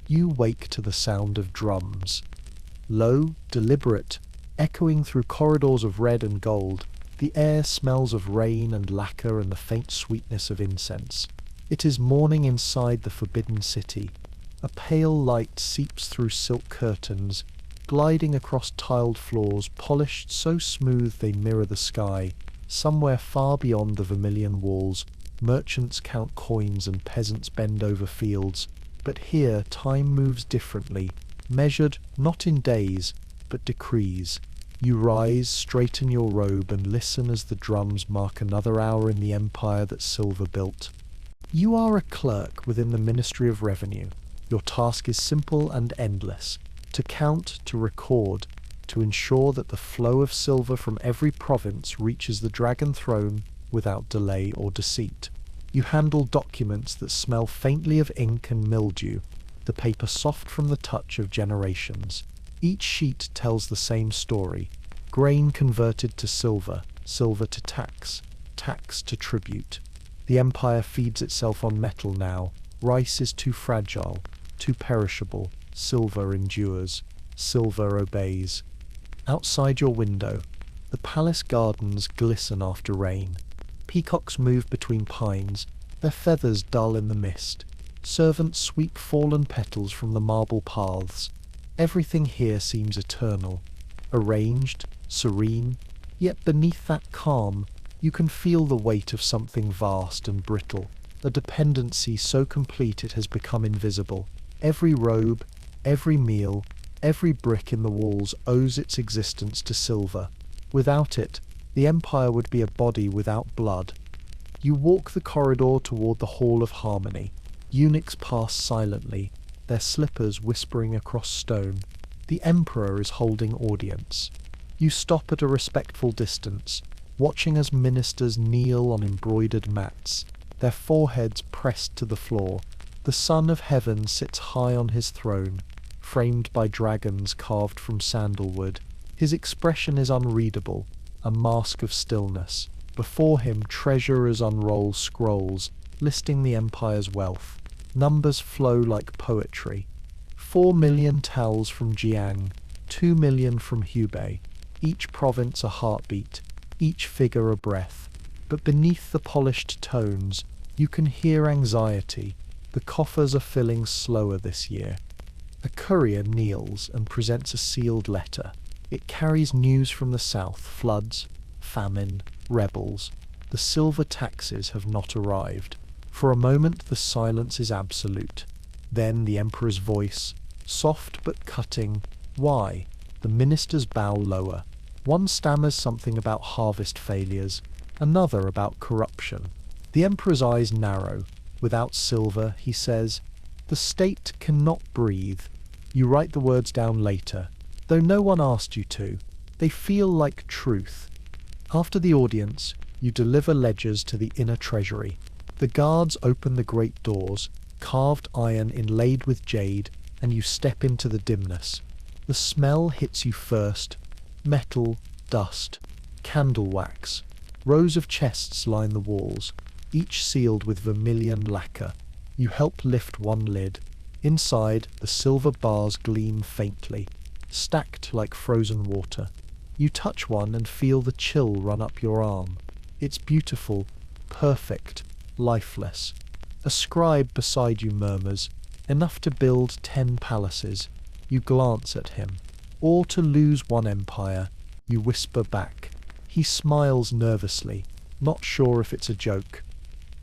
You wake to the sound of drums. Low, deliberate, echoing through corridors of red and gold, the air smells of rain and lacquer and the faint sweetness of incense. It is morning inside the forbidden city. A pale light seeps through silk curtains, gliding across tiled floors, polished so smooth they mirror the sky. Somewhere far beyond the vermilion walls, merchants count coins and peasants bend over fields. But here time moves differently, measured not in days, but decrees. You rise, straighten your robe, and listen as the drums mark another hour in the empire that silver built. You are a clerk within the Ministry of Revenue. Your task is simple and endless: to count, to record, to ensure that the flow of silver from every province reaches the Dragon Throne without delay or deceit. You handle documents that smell faintly of ink and mildew, the paper soft from the touch of generations. Each sheet tells the same story: grain converted to silver, silver to tax, tax to tribute. The empire feeds itself on metal now. Rice is too fragile, too perishable. Silver endures, silver obeys. Outside your window, the palace gardens glisten after rain. Peacocks move between pines, their feathers dull in the mist. Servants sweep fallen petals from the marble paths. Everything here seems eternal, arranged, serene, yet beneath that calm, you can feel the weight of something vast and brittle, a dependency so complete it has become invisible. Every robe, every meal, every brick in the walls owes its existence to silver. Without it, the empire would be a body without blood. You walk the corridor toward the Hall of Harmony. Eunuchs pass silently, their slippers whispering across stone. The emperor is holding audience. You stop at a respectful distance, watching as ministers kneel on embroidered mats, their foreheads pressed to the floor. The Son of Heaven sits high on his throne, framed by dragons carved from sandalwood. His expression is unreadable, a mask of stillness. Before him, treasurers unroll scrolls, listing the empire's wealth. Numbers flow like poetry. 4 million taels from Jiang, 2 million from Hubei, each province a heartbeat, each figure a breath. But beneath the polished tones, you can hear anxiety. The coffers are filling slower this year. A courier kneels and presents a sealed letter. It carries news from the south: floods, famine, rebels. The silver taxes have not arrived. For a moment the silence is absolute. Then the emperor's voice, soft but cutting: "Why?" The ministers bow lower. One stammers something about harvest failures, another about corruption. The emperor's eyes narrow. Without silver, he says, the state cannot breathe. You write the words down later, though no one asked you to. They feel like truth. After the audience, you deliver ledgers to the inner treasury. The guards open the great doors, carved iron inlaid with jade, and you step into the dimness. The smell hits you first: metal, dust, candle wax. Rows of chests line the walls, each sealed with vermilion lacquer. You help lift one lid. Inside, the silver bars gleam faintly, stacked like frozen water. You touch one and feel the chill run up your arm. It's beautiful, perfect, lifeless. A scribe beside you murmurs, "Enough to build 10 palaces." You glance at him. "Or to lose one empire," you whisper back. He smiles nervously, not sure if it's a joke.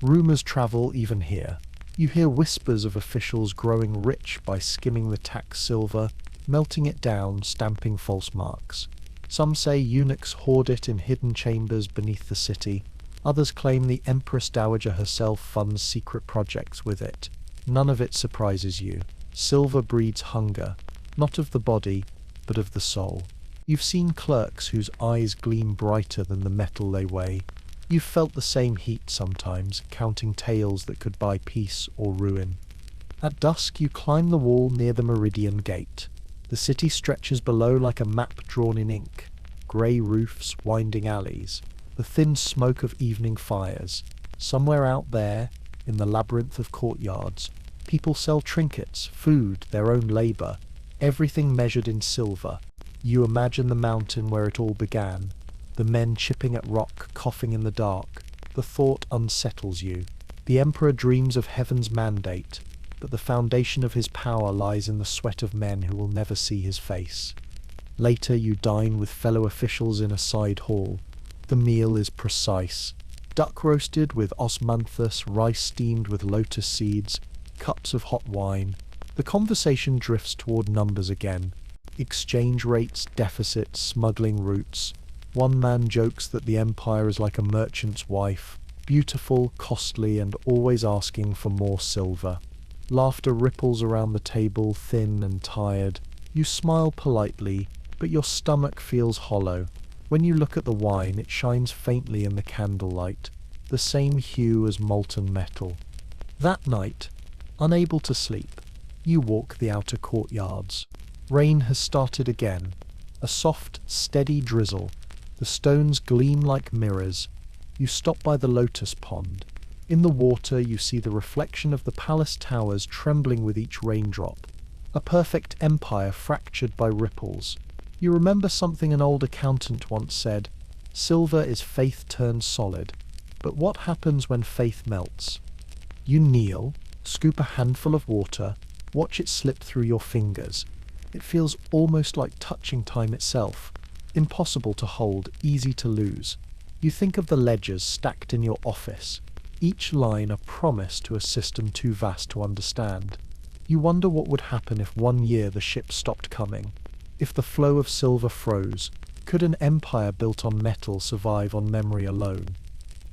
Rumors travel even here. You hear whispers of officials growing rich by skimming the tax silver, melting it down, stamping false marks. Some say eunuchs hoard it in hidden chambers beneath the city. Others claim the Empress Dowager herself funds secret projects with it. None of it surprises you. Silver breeds hunger, not of the body, but of the soul. You've seen clerks whose eyes gleam brighter than the metal they weigh. You've felt the same heat sometimes, counting taels that could buy peace or ruin. At dusk you climb the wall near the Meridian Gate. The city stretches below like a map drawn in ink. Grey roofs, winding alleys, the thin smoke of evening fires. Somewhere out there, in the labyrinth of courtyards, people sell trinkets, food, their own labour, everything measured in silver. You imagine the mountain where it all began, the men chipping at rock, coughing in the dark. The thought unsettles you. The emperor dreams of heaven's mandate, but the foundation of his power lies in the sweat of men who will never see his face. Later you dine with fellow officials in a side hall. The meal is precise. Duck roasted with osmanthus, rice steamed with lotus seeds, cups of hot wine. The conversation drifts toward numbers again. Exchange rates, deficits, smuggling routes. One man jokes that the empire is like a merchant's wife, beautiful, costly, and always asking for more silver. Laughter ripples around the table, thin and tired. You smile politely, but your stomach feels hollow. When you look at the wine, it shines faintly in the candlelight, the same hue as molten metal. That night, unable to sleep, you walk the outer courtyards. Rain has started again, a soft, steady drizzle. The stones gleam like mirrors. You stop by the lotus pond. In the water you see the reflection of the palace towers trembling with each raindrop. A perfect empire fractured by ripples. You remember something an old accountant once said, "Silver is faith turned solid." But what happens when faith melts? You kneel, scoop a handful of water, watch it slip through your fingers. It feels almost like touching time itself. Impossible to hold, easy to lose. You think of the ledgers stacked in your office, each line a promise to a system too vast to understand. You wonder what would happen if one year the ships stopped coming, if the flow of silver froze. Could an empire built on metal survive on memory alone?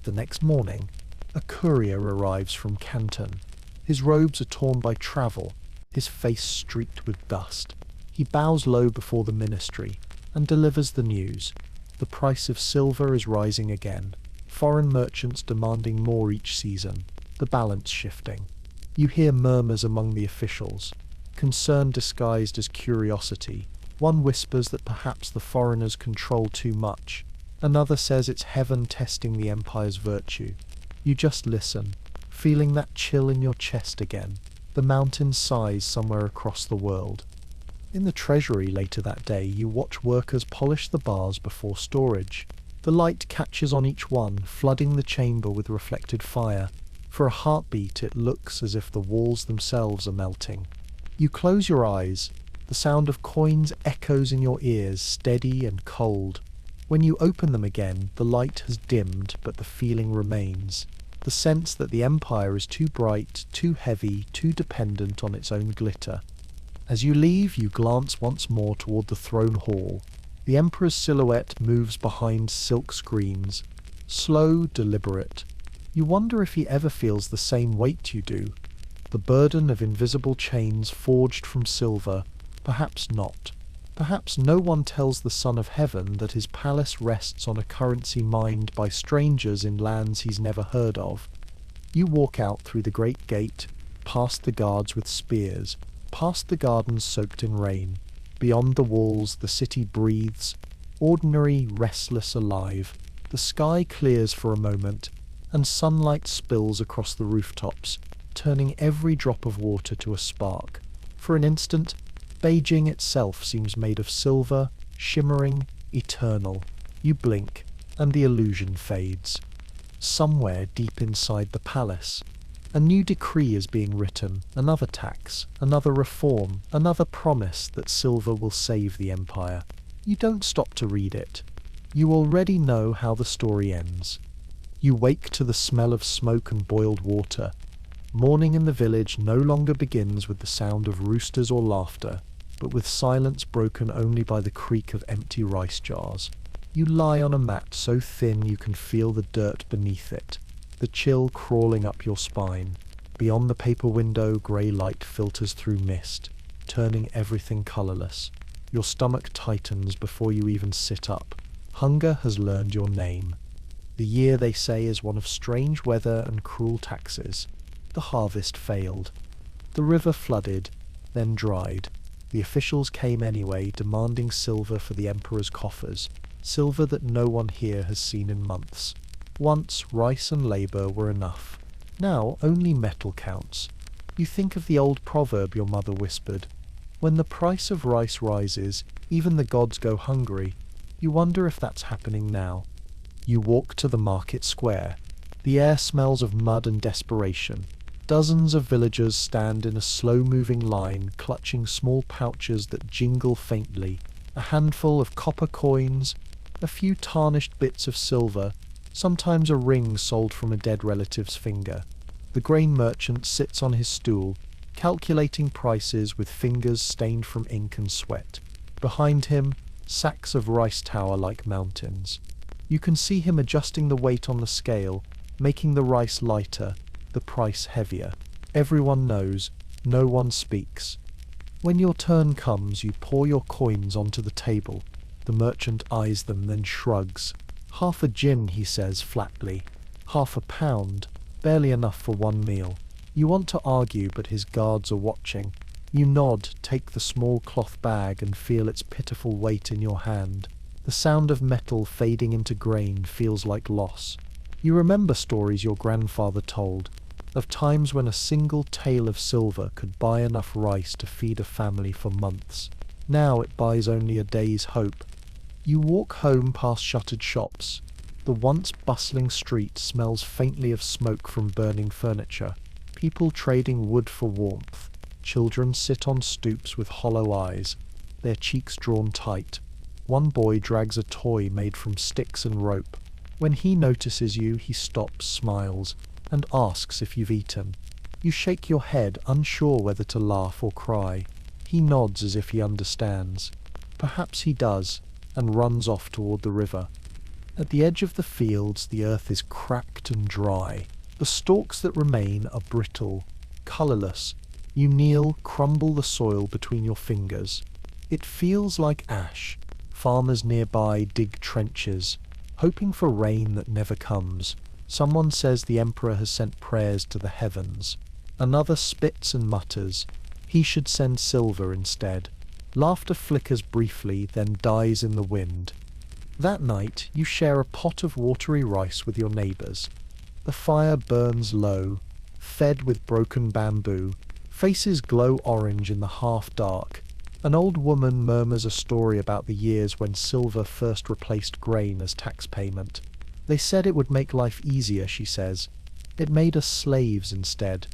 The next morning, a courier arrives from Canton. His robes are torn by travel, his face streaked with dust. He bows low before the ministry and delivers the news. The price of silver is rising again. Foreign merchants demanding more each season. The balance shifting. You hear murmurs among the officials, concern disguised as curiosity. One whispers that perhaps the foreigners control too much. Another says it's heaven testing the empire's virtue. You just listen, feeling that chill in your chest again. The mountain sighs somewhere across the world. In the treasury later that day, you watch workers polish the bars before storage. The light catches on each one, flooding the chamber with reflected fire. For a heartbeat, it looks as if the walls themselves are melting. You close your eyes. The sound of coins echoes in your ears, steady and cold. When you open them again, the light has dimmed, but the feeling remains. The sense that the empire is too bright, too heavy, too dependent on its own glitter. As you leave, you glance once more toward the throne hall. The emperor's silhouette moves behind silk screens, slow, deliberate. You wonder if he ever feels the same weight you do. The burden of invisible chains forged from silver. Perhaps not. Perhaps no one tells the Son of Heaven that his palace rests on a currency mined by strangers in lands he's never heard of. You walk out through the great gate, past the guards with spears, past the gardens soaked in rain. Beyond the walls, the city breathes, ordinary, restless, alive. The sky clears for a moment, and sunlight spills across the rooftops, turning every drop of water to a spark. For an instant, Beijing itself seems made of silver, shimmering, eternal. You blink, and the illusion fades. Somewhere deep inside the palace, a new decree is being written, another tax, another reform, another promise that silver will save the empire. You don't stop to read it. You already know how the story ends. You wake to the smell of smoke and boiled water. Morning in the village no longer begins with the sound of roosters or laughter, but with silence broken only by the creak of empty rice jars. You lie on a mat so thin you can feel the dirt beneath it, the chill crawling up your spine. Beyond the paper window, grey light filters through mist, turning everything colourless. Your stomach tightens before you even sit up. Hunger has learned your name. The year, they say, is one of strange weather and cruel taxes. The harvest failed. The river flooded, then dried. The officials came anyway, demanding silver for the emperor's coffers, silver that no one here has seen in months. Once, rice and labour were enough. Now, only metal counts. You think of the old proverb your mother whispered. When the price of rice rises, even the gods go hungry. You wonder if that's happening now. You walk to the market square. The air smells of mud and desperation. Dozens of villagers stand in a slow-moving line, clutching small pouches that jingle faintly. A handful of copper coins, a few tarnished bits of silver, sometimes a ring sold from a dead relative's finger. The grain merchant sits on his stool, calculating prices with fingers stained from ink and sweat. Behind him, sacks of rice tower like mountains. You can see him adjusting the weight on the scale, making the rice lighter, the price heavier. Everyone knows, no one speaks. When your turn comes, you pour your coins onto the table. The merchant eyes them, then shrugs. "Half a gin," he says flatly. "Half a pound, barely enough for one meal." You want to argue, but his guards are watching. You nod, take the small cloth bag and feel its pitiful weight in your hand. The sound of metal fading into grain feels like loss. You remember stories your grandfather told, of times when a single tael of silver could buy enough rice to feed a family for months. Now it buys only a day's hope. You walk home past shuttered shops. The once bustling street smells faintly of smoke from burning furniture. People trading wood for warmth. Children sit on stoops with hollow eyes, their cheeks drawn tight. One boy drags a toy made from sticks and rope. When he notices you, he stops, smiles, and asks if you've eaten. You shake your head, unsure whether to laugh or cry. He nods as if he understands. Perhaps he does, and runs off toward the river. At the edge of the fields, the earth is cracked and dry. The stalks that remain are brittle, colourless. You kneel, crumble the soil between your fingers. It feels like ash. Farmers nearby dig trenches, hoping for rain that never comes. Someone says the emperor has sent prayers to the heavens. Another spits and mutters. He should send silver instead. Laughter flickers briefly, then dies in the wind. That night, you share a pot of watery rice with your neighbours. The fire burns low, fed with broken bamboo. Faces glow orange in the half-dark. An old woman murmurs a story about the years when silver first replaced grain as tax payment. They said it would make life easier, she says. It made us slaves instead.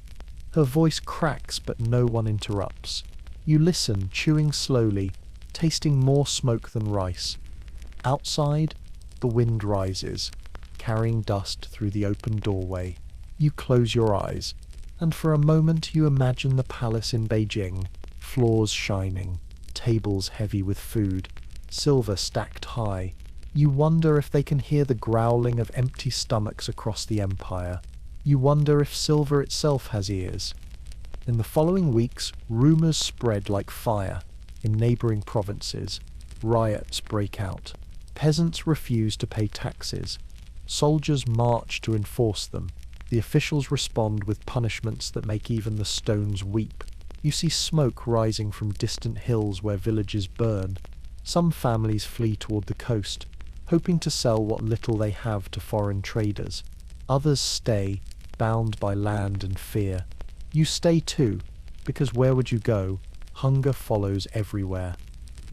Her voice cracks, but no one interrupts. You listen, chewing slowly, tasting more smoke than rice. Outside, the wind rises, carrying dust through the open doorway. You close your eyes, and for a moment you imagine the palace in Beijing, floors shining, tables heavy with food, silver stacked high. You wonder if they can hear the growling of empty stomachs across the empire. You wonder if silver itself has ears. In the following weeks, rumours spread like fire. In neighbouring provinces, riots break out. Peasants refuse to pay taxes. Soldiers march to enforce them. The officials respond with punishments that make even the stones weep. You see smoke rising from distant hills where villages burn. Some families flee toward the coast, hoping to sell what little they have to foreign traders. Others stay, bound by land and fear. You stay too, because where would you go? Hunger follows everywhere.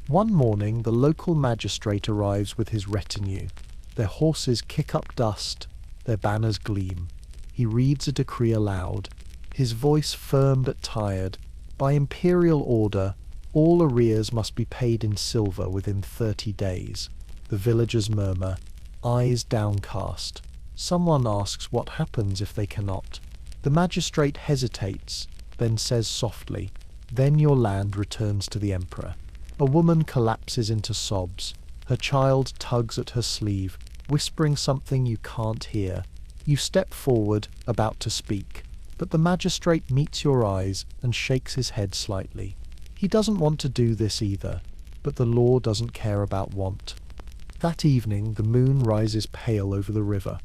One morning, the local magistrate arrives with his retinue. Their horses kick up dust, their banners gleam. He reads a decree aloud, his voice firm but tired. By imperial order, all arrears must be paid in silver within 30 days. The villagers murmur, eyes downcast. Someone asks what happens if they cannot. The magistrate hesitates, then says softly, "Then your land returns to the emperor." A woman collapses into sobs. Her child tugs at her sleeve, whispering something you can't hear. You step forward, about to speak, but the magistrate meets your eyes and shakes his head slightly. He doesn't want to do this either, but the law doesn't care about want. That evening, the moon rises pale over the river.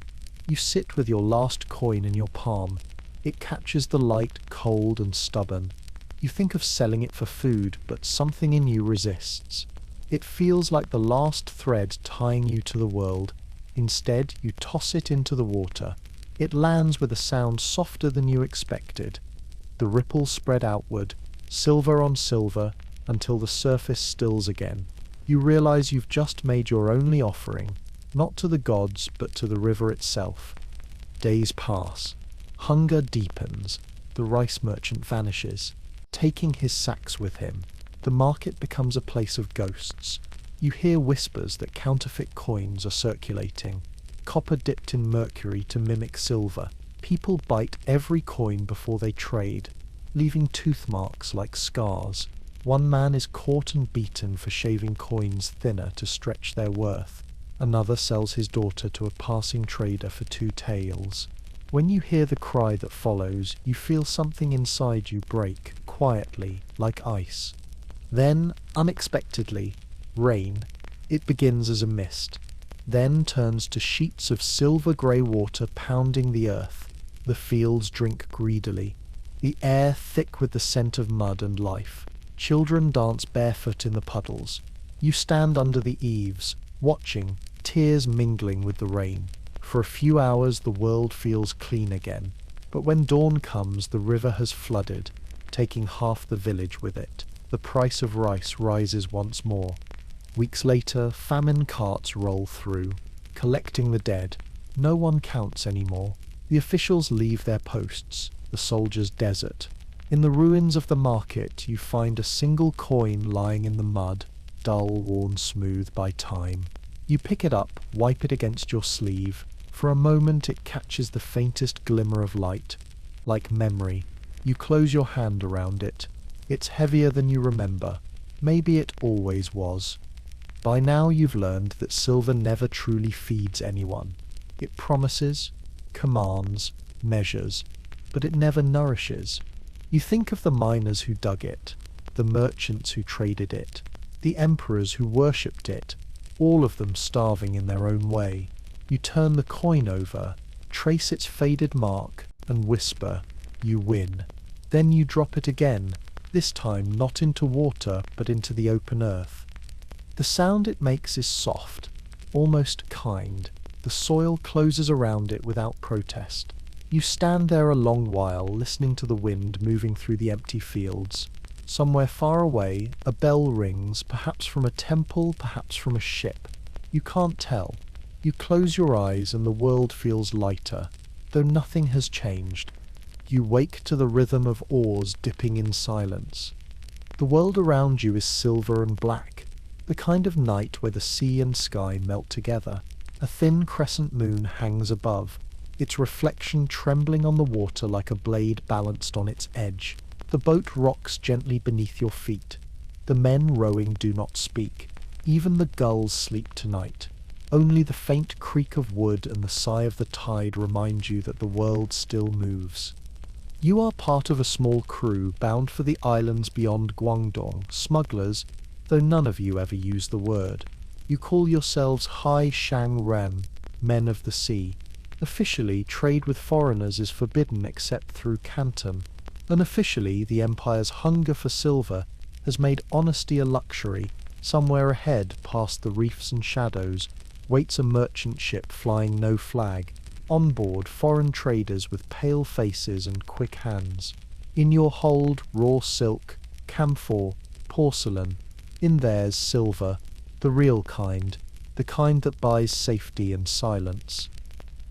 You sit with your last coin in your palm. It catches the light, cold and stubborn. You think of selling it for food, but something in you resists. It feels like the last thread tying you to the world. Instead, you toss it into the water. It lands with a sound softer than you expected. The ripples spread outward, silver on silver, until the surface stills again. You realize you've just made your only offering, not to the gods, but to the river itself. Days pass. Hunger deepens. The rice merchant vanishes, taking his sacks with him. The market becomes a place of ghosts. You hear whispers that counterfeit coins are circulating, copper dipped in mercury to mimic silver. People bite every coin before they trade, leaving tooth marks like scars. One man is caught and beaten for shaving coins thinner to stretch their worth. Another sells his daughter to a passing trader for 2 taels. When you hear the cry that follows, you feel something inside you break, quietly, like ice. Then, unexpectedly, rain. It begins as a mist, then turns to sheets of silver-grey water pounding the earth. The fields drink greedily, the air thick with the scent of mud and life. Children dance barefoot in the puddles. You stand under the eaves, watching, tears mingling with the rain. For a few hours the world feels clean again, but when dawn comes the river has flooded, taking half the village with it. The price of rice rises once more. Weeks later, famine carts roll through, collecting the dead. No one counts anymore. The officials leave their posts, the soldiers desert. In the ruins of the market you find a single coin lying in the mud, dull, worn smooth by time. You pick it up, wipe it against your sleeve. For a moment it catches the faintest glimmer of light, like memory. You close your hand around it. It's heavier than you remember. Maybe it always was. By now you've learned that silver never truly feeds anyone. It promises, commands, measures, but it never nourishes. You think of the miners who dug it, the merchants who traded it, the emperors who worshipped it, all of them starving in their own way. You turn the coin over, trace its faded mark, and whisper, "You win." Then you drop it again, this time not into water, but into the open earth. The sound it makes is soft, almost kind. The soil closes around it without protest. You stand there a long while, listening to the wind moving through the empty fields. Somewhere far away, a bell rings, perhaps from a temple, perhaps from a ship. You can't tell. You close your eyes and the world feels lighter, though nothing has changed. You wake to the rhythm of oars dipping in silence. The world around you is silver and black, the kind of night where the sea and sky melt together. A thin crescent moon hangs above, its reflection trembling on the water like a blade balanced on its edge. The boat rocks gently beneath your feet. The men rowing do not speak. Even the gulls sleep tonight. Only the faint creak of wood and the sigh of the tide remind you that the world still moves. You are part of a small crew bound for the islands beyond Guangdong, smugglers, though none of you ever use the word. You call yourselves Hai Shang Ren, men of the sea. Officially, trade with foreigners is forbidden except through Canton. Unofficially, the Empire's hunger for silver has made honesty a luxury. Somewhere ahead, past the reefs and shadows, waits a merchant ship flying no flag. On board, foreign traders with pale faces and quick hands. In your hold, raw silk, camphor, porcelain. In theirs, silver, the real kind, the kind that buys safety and silence.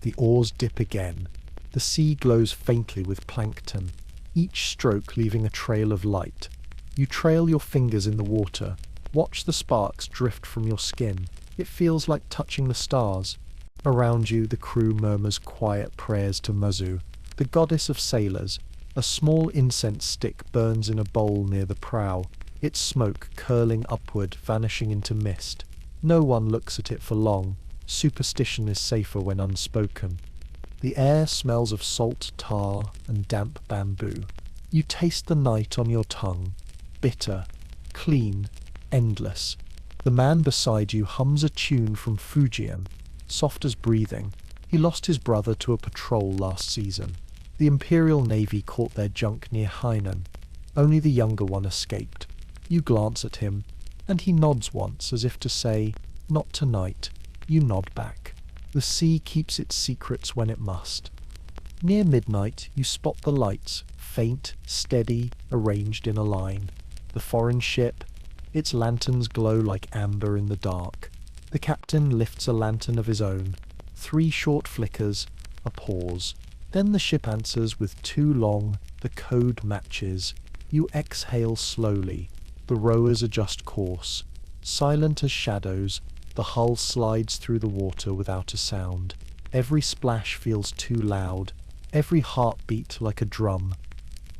The oars dip again. The sea glows faintly with plankton, each stroke leaving a trail of light. You trail your fingers in the water, watch the sparks drift from your skin. It feels like touching the stars. Around you, the crew murmurs quiet prayers to Muzu. the goddess of sailors. A small incense stick burns in a bowl near the prow, its smoke curling upward, vanishing into mist. No one looks at it for long. Superstition is safer when unspoken. The air smells of salt, tar, and damp bamboo. You taste the night on your tongue. Bitter, clean, endless. The man beside you hums a tune from Fujian, soft as breathing. He lost his brother to a patrol last season. The Imperial Navy caught their junk near Hainan. Only the younger one escaped. You glance at him, and he nods once as if to say, "Not tonight." You nod back. The sea keeps its secrets when it must. Near midnight, you spot the lights, faint, steady, arranged in a line. The foreign ship, its lanterns glow like amber in the dark. The captain lifts a lantern of his own. 3 short flickers, a pause. Then the ship answers with 2 long, the code matches. You exhale slowly. The rowers adjust course. Silent as shadows, the hull slides through the water without a sound. Every splash feels too loud, every heartbeat like a drum.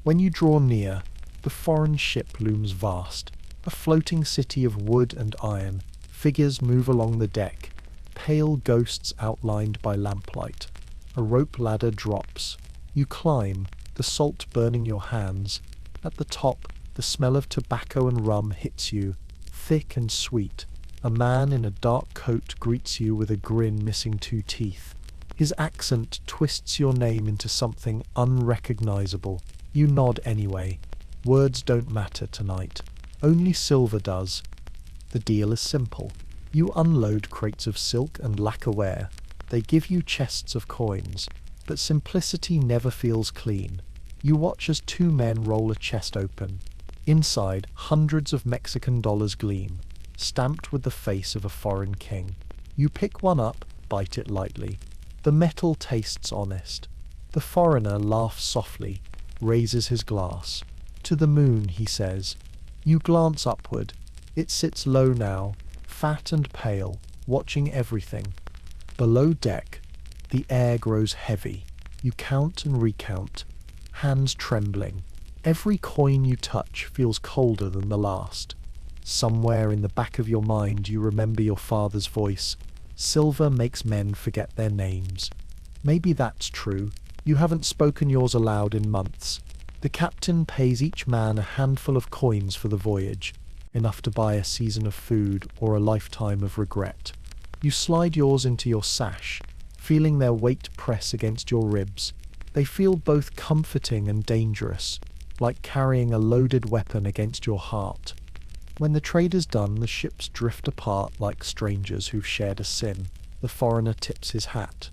When you draw near, the foreign ship looms vast, a floating city of wood and iron. Figures move along the deck, pale ghosts outlined by lamplight. A rope ladder drops. You climb, the salt burning your hands. At the top, the smell of tobacco and rum hits you, thick and sweet. A man in a dark coat greets you with a grin missing 2 teeth. His accent twists your name into something unrecognizable. You nod anyway. Words don't matter tonight. Only silver does. The deal is simple. You unload crates of silk and lacquerware. They give you chests of coins. But simplicity never feels clean. You watch as 2 men roll a chest open. Inside, hundreds of Mexican dollars gleam, stamped with the face of a foreign king. You pick one up, bite it lightly. The metal tastes honest. The foreigner laughs softly, raises his glass. "To the moon," he says. You glance upward. It sits low now, fat and pale, watching everything. Below deck, the air grows heavy. You count and recount, hands trembling. Every coin you touch feels colder than the last. Somewhere in the back of your mind you remember your father's voice. Silver makes men forget their names. Maybe that's true. You haven't spoken yours aloud in months. The captain pays each man a handful of coins for the voyage, enough to buy a season of food or a lifetime of regret. You slide yours into your sash, feeling their weight press against your ribs. They feel both comforting and dangerous, like carrying a loaded weapon against your heart. When the trade is done, the ships drift apart like strangers who've shared a sin. The foreigner tips his hat.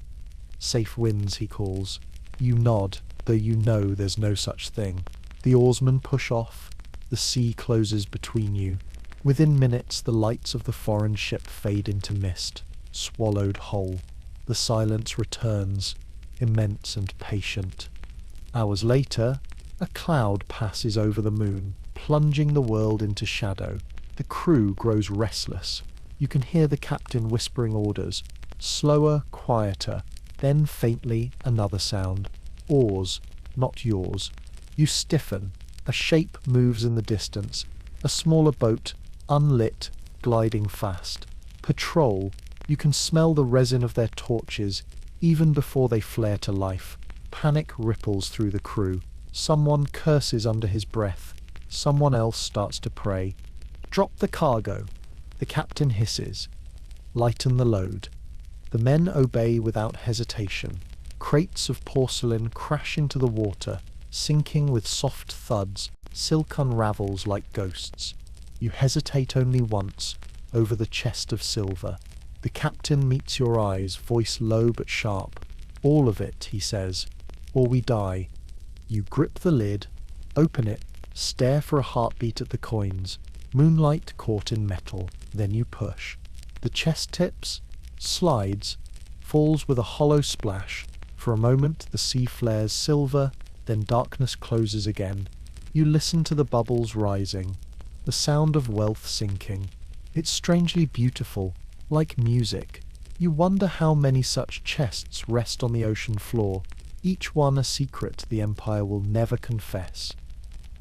"Safe winds," he calls. You nod, though you know there's no such thing. The oarsmen push off. The sea closes between you. Within minutes, the lights of the foreign ship fade into mist, swallowed whole. The silence returns, immense and patient. Hours later, a cloud passes over the moon, plunging the world into shadow. The crew grows restless. You can hear the captain whispering orders. Slower, quieter, then faintly another sound. Oars, not yours. You stiffen. A shape moves in the distance. A smaller boat, unlit, gliding fast. Patrol. You can smell the resin of their torches, even before they flare to life. Panic ripples through the crew. Someone curses under his breath. Someone else starts to pray. "Drop the cargo." The captain hisses. "Lighten the load." The men obey without hesitation. Crates of porcelain crash into the water, sinking with soft thuds. Silk unravels like ghosts. You hesitate only once, over the chest of silver. The captain meets your eyes, voice low but sharp. "All of it," he says, "or we die." You grip the lid, open it, stare for a heartbeat at the coins. Moonlight caught in metal. Then you push. The chest tips, slides, falls with a hollow splash. For a moment the sea flares silver, then darkness closes again. You listen to the bubbles rising, the sound of wealth sinking. It's strangely beautiful, like music. You wonder how many such chests rest on the ocean floor. each one a secret the Empire will never confess.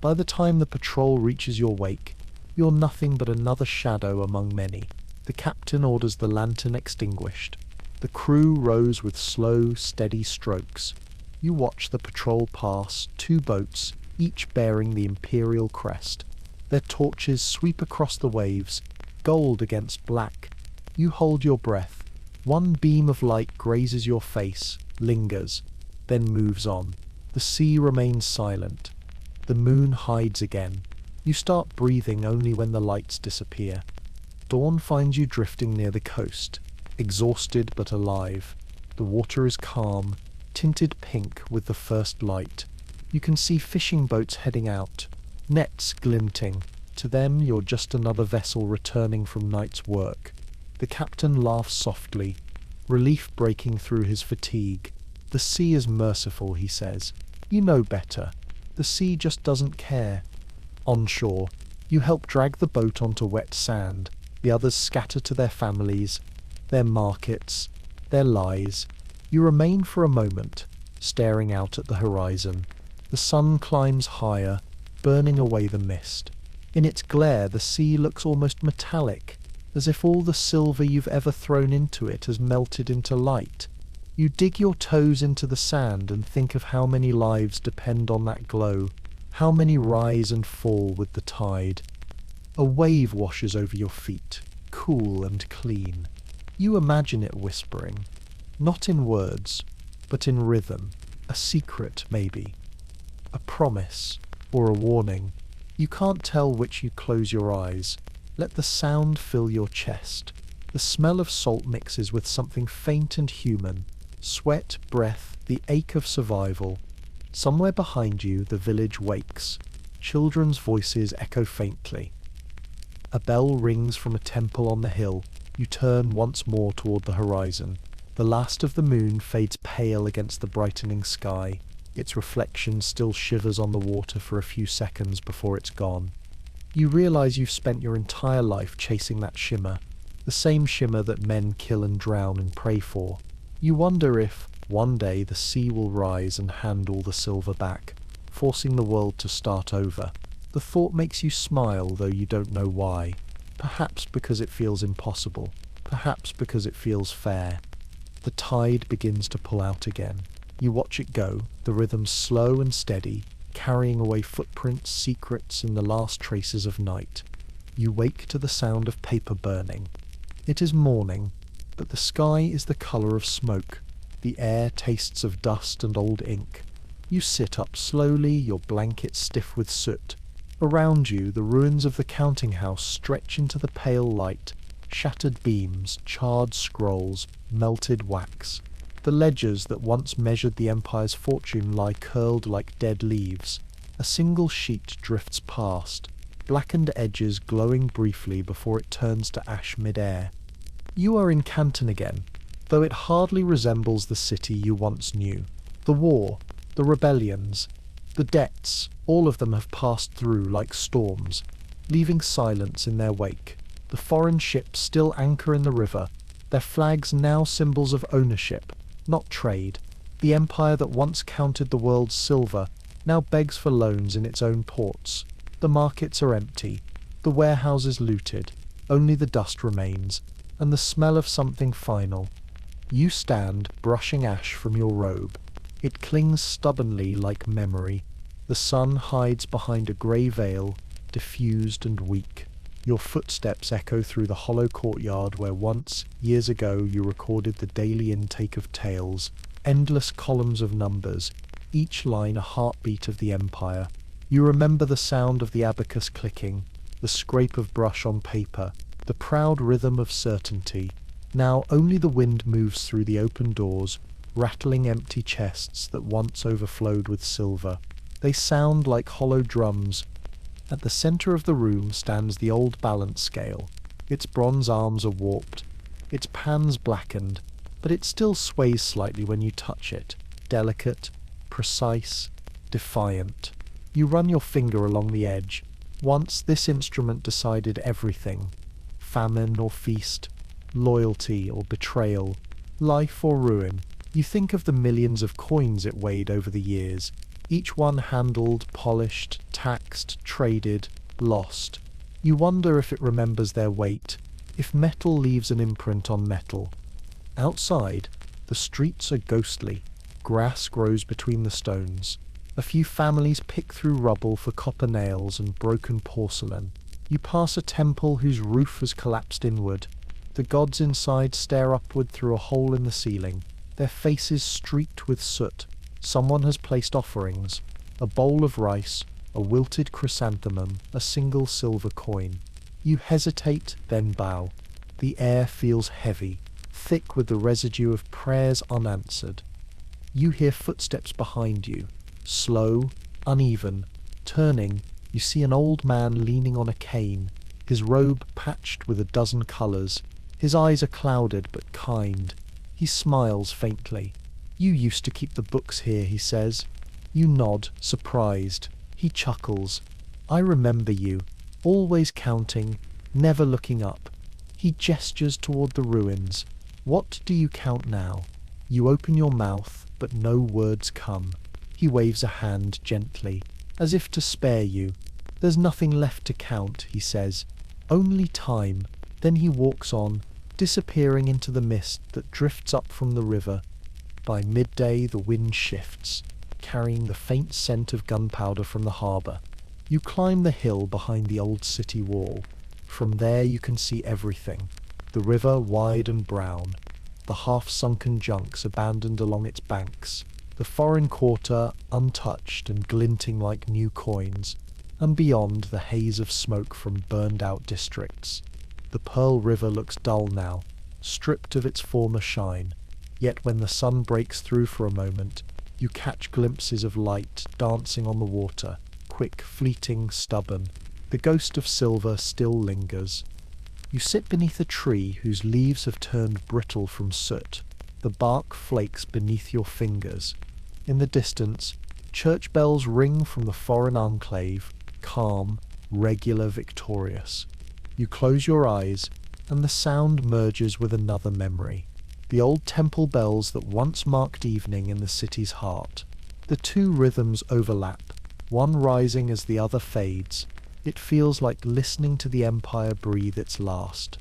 By the time the patrol reaches your wake, you're nothing but another shadow among many. The captain orders the lantern extinguished. The crew rows with slow, steady strokes. You watch the patrol pass, 2 boats, each bearing the Imperial crest. Their torches sweep across the waves, gold against black. You hold your breath. One beam of light grazes your face, lingers, then moves on. The sea remains silent. The moon hides again. You start breathing only when the lights disappear. Dawn finds you drifting near the coast, exhausted but alive. The water is calm, tinted pink with the first light. You can see fishing boats heading out, nets glinting. To them, you're just another vessel returning from night's work. The captain laughs softly, relief breaking through his fatigue. The sea is merciful, he says. You know better. The sea just doesn't care. On shore, you help drag the boat onto wet sand. The others scatter to their families, their markets, their lies. You remain for a moment, staring out at the horizon. The sun climbs higher, burning away the mist. In its glare, the sea looks almost metallic, as if all the silver you've ever thrown into it has melted into light. You dig your toes into the sand and think of how many lives depend on that glow, how many rise and fall with the tide. A wave washes over your feet, cool and clean. You imagine it whispering, not in words, but in rhythm, a secret maybe, a promise or a warning. You can't tell which. You close your eyes. Let the sound fill your chest. The smell of salt mixes with something faint and human. Sweat, breath, the ache of survival. Somewhere behind you, the village wakes. Children's voices echo faintly. A bell rings from a temple on the hill. You turn once more toward the horizon. The last of the moon fades pale against the brightening sky. Its reflection still shivers on the water for a few seconds before it's gone. You realize you've spent your entire life chasing that shimmer, the same shimmer that men kill and drown and pray for. You wonder if, one day, the sea will rise and hand all the silver back, forcing the world to start over. The thought makes you smile, though you don't know why. Perhaps because it feels impossible. Perhaps because it feels fair. The tide begins to pull out again. You watch it go, the rhythm slow and steady, carrying away footprints, secrets, and the last traces of night. You wake to the sound of paper burning. It is morning, but the sky is the colour of smoke. The air tastes of dust and old ink. You sit up slowly, your blanket stiff with soot. Around you, the ruins of the counting house stretch into the pale light. Shattered beams, charred scrolls, melted wax. The ledgers that once measured the Empire's fortune lie curled like dead leaves. A single sheet drifts past, blackened edges glowing briefly before it turns to ash mid-air. You are in Canton again, though it hardly resembles the city you once knew. The war, the rebellions, the debts, all of them have passed through like storms, leaving silence in their wake. The foreign ships still anchor in the river, their flags now symbols of ownership, not trade. The empire that once counted the world's silver now begs for loans in its own ports. The markets are empty, the warehouses looted, only the dust remains, and the smell of something final. You stand, brushing ash from your robe. It clings stubbornly like memory. The sun hides behind a grey veil, diffused and weak. Your footsteps echo through the hollow courtyard where once, years ago, you recorded the daily intake of tales, endless columns of numbers, each line a heartbeat of the empire. You remember the sound of the abacus clicking, the scrape of brush on paper, the proud rhythm of certainty. Now only the wind moves through the open doors, rattling empty chests that once overflowed with silver. They sound like hollow drums. At the centre of the room stands the old balance scale. Its bronze arms are warped, its pans blackened, but it still sways slightly when you touch it, delicate, precise, defiant. You run your finger along the edge. Once this instrument decided everything. Famine or feast, loyalty or betrayal, life or ruin. You think of the millions of coins it weighed over the years, each one handled, polished, taxed, traded, lost. You wonder if it remembers their weight, if metal leaves an imprint on metal. Outside, the streets are ghostly. Grass grows between the stones. A few families pick through rubble for copper nails and broken porcelain. You pass a temple whose roof has collapsed inward. The gods inside stare upward through a hole in the ceiling, their faces streaked with soot. Someone has placed offerings: a bowl of rice, a wilted chrysanthemum, a single silver coin. You hesitate, then bow. The air feels heavy, thick with the residue of prayers unanswered. You hear footsteps behind you, slow, uneven. Turning, you see an old man leaning on a cane, his robe patched with a dozen colours. His eyes are clouded but kind. He smiles faintly. "You used to keep the books here," he says. You nod, surprised. He chuckles. "I remember you, always counting, never looking up." He gestures toward the ruins. "What do you count now?" You open your mouth, but no words come. He waves a hand gently, as if to spare you. "There's nothing left to count," he says. "Only time." Then he walks on, disappearing into the mist that drifts up from the river. By midday the wind shifts, carrying the faint scent of gunpowder from the harbour. You climb the hill behind the old city wall. From there you can see everything. The river wide and brown, the half-sunken junks abandoned along its banks, the foreign quarter untouched and glinting like new coins, and beyond the haze of smoke from burned-out districts. The Pearl River looks dull now, stripped of its former shine. Yet when the sun breaks through for a moment, you catch glimpses of light dancing on the water, quick, fleeting, stubborn. The ghost of silver still lingers. You sit beneath a tree whose leaves have turned brittle from soot. The bark flakes beneath your fingers. In the distance, church bells ring from the foreign enclave, calm, regular, victorious. You close your eyes, and the sound merges with another memory. The old temple bells that once marked evening in the city's heart. The two rhythms overlap, one rising as the other fades. It feels like listening to the empire breathe its last.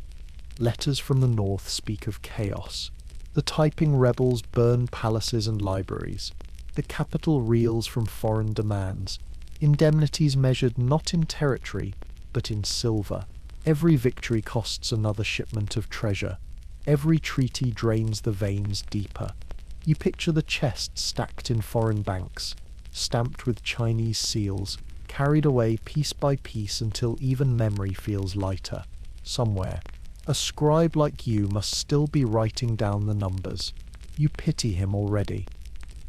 Letters from the north speak of chaos. The typing rebels burn palaces and libraries. The capital reels from foreign demands. Indemnities measured not in territory, but in silver. Every victory costs another shipment of treasure. Every treaty drains the veins deeper. You picture the chests stacked in foreign banks, stamped with Chinese seals, carried away piece by piece until even memory feels lighter. Somewhere, a scribe like you must still be writing down the numbers. You pity him already.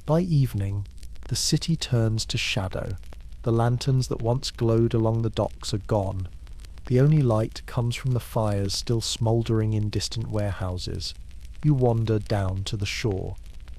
By evening, the city turns to shadow. The lanterns that once glowed along the docks are gone. The only light comes from the fires still smouldering in distant warehouses. You wander down to the shore.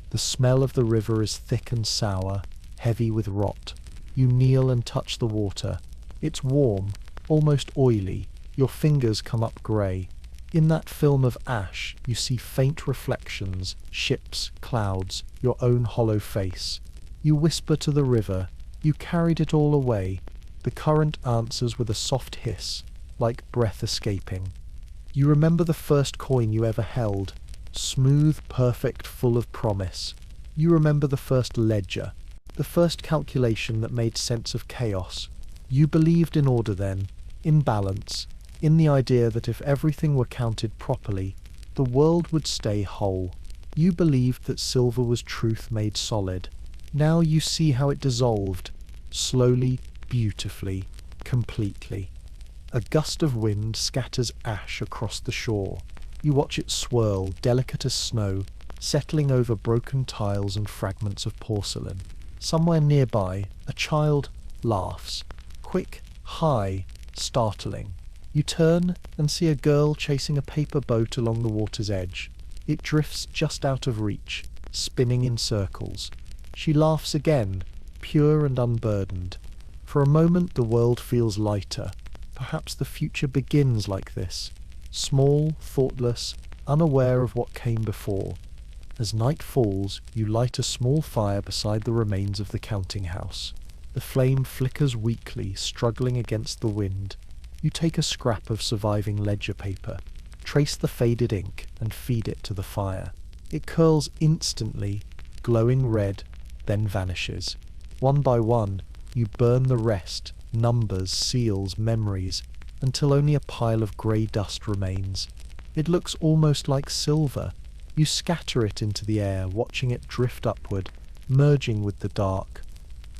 The smell of the river is thick and sour, heavy with rot. You kneel and touch the water. It's warm, almost oily. Your fingers come up grey. In that film of ash, you see faint reflections, ships, clouds, your own hollow face. You whisper to the river. You carried it all away. The current answers with a soft hiss, like breath escaping. You remember the first coin you ever held, smooth, perfect, full of promise. You remember the first ledger, the first calculation that made sense of chaos. You believed in order then, in balance, in the idea that if everything were counted properly, the world would stay whole. You believed that silver was truth made solid. Now you see how it dissolved, slowly, beautifully, completely. A gust of wind scatters ash across the shore. You watch it swirl, delicate as snow, settling over broken tiles and fragments of porcelain. Somewhere nearby, a child laughs. Quick, high, startling. You turn and see a girl chasing a paper boat along the water's edge. It drifts just out of reach, spinning in circles. She laughs again, pure and unburdened. For a moment the world feels lighter. Perhaps the future begins like this, small, thoughtless, unaware of what came before. As night falls, you light a small fire beside the remains of the counting house. The flame flickers weakly, struggling against the wind. You take a scrap of surviving ledger paper, trace the faded ink, and feed it to the fire. It curls instantly, glowing red, then vanishes. One by one, you burn the rest, numbers, seals, memories, until only a pile of grey dust remains. It looks almost like silver. You scatter it into the air, watching it drift upward, merging with the dark.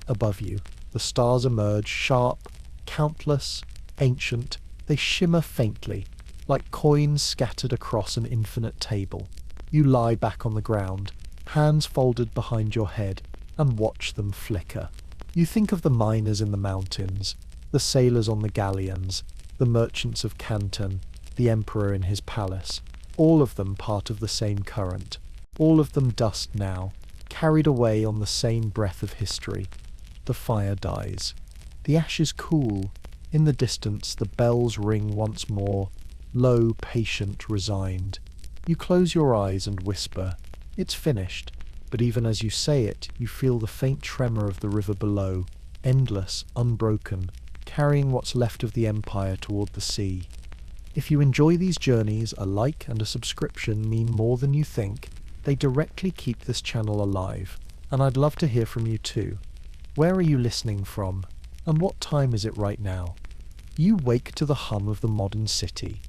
Above you, the stars emerge, sharp, countless, ancient. They shimmer faintly, like coins scattered across an infinite table. You lie back on the ground, hands folded behind your head, and watch them flicker. You think of the miners in the mountains, the sailors on the galleons, the merchants of Canton, the emperor in his palace, all of them part of the same current, all of them dust now, carried away on the same breath of history. The fire dies. The ashes cool. In the distance, the bells ring once more, low, patient, resigned. You close your eyes and whisper, "It's finished." But even as you say it, you feel the faint tremor of the river below, endless, unbroken, carrying what's left of the empire toward the sea. If you enjoy these journeys, a like and a subscription mean more than you think. They directly keep this channel alive, and I'd love to hear from you too. Where are you listening from? And what time is it right now? You wake to the hum of the modern city.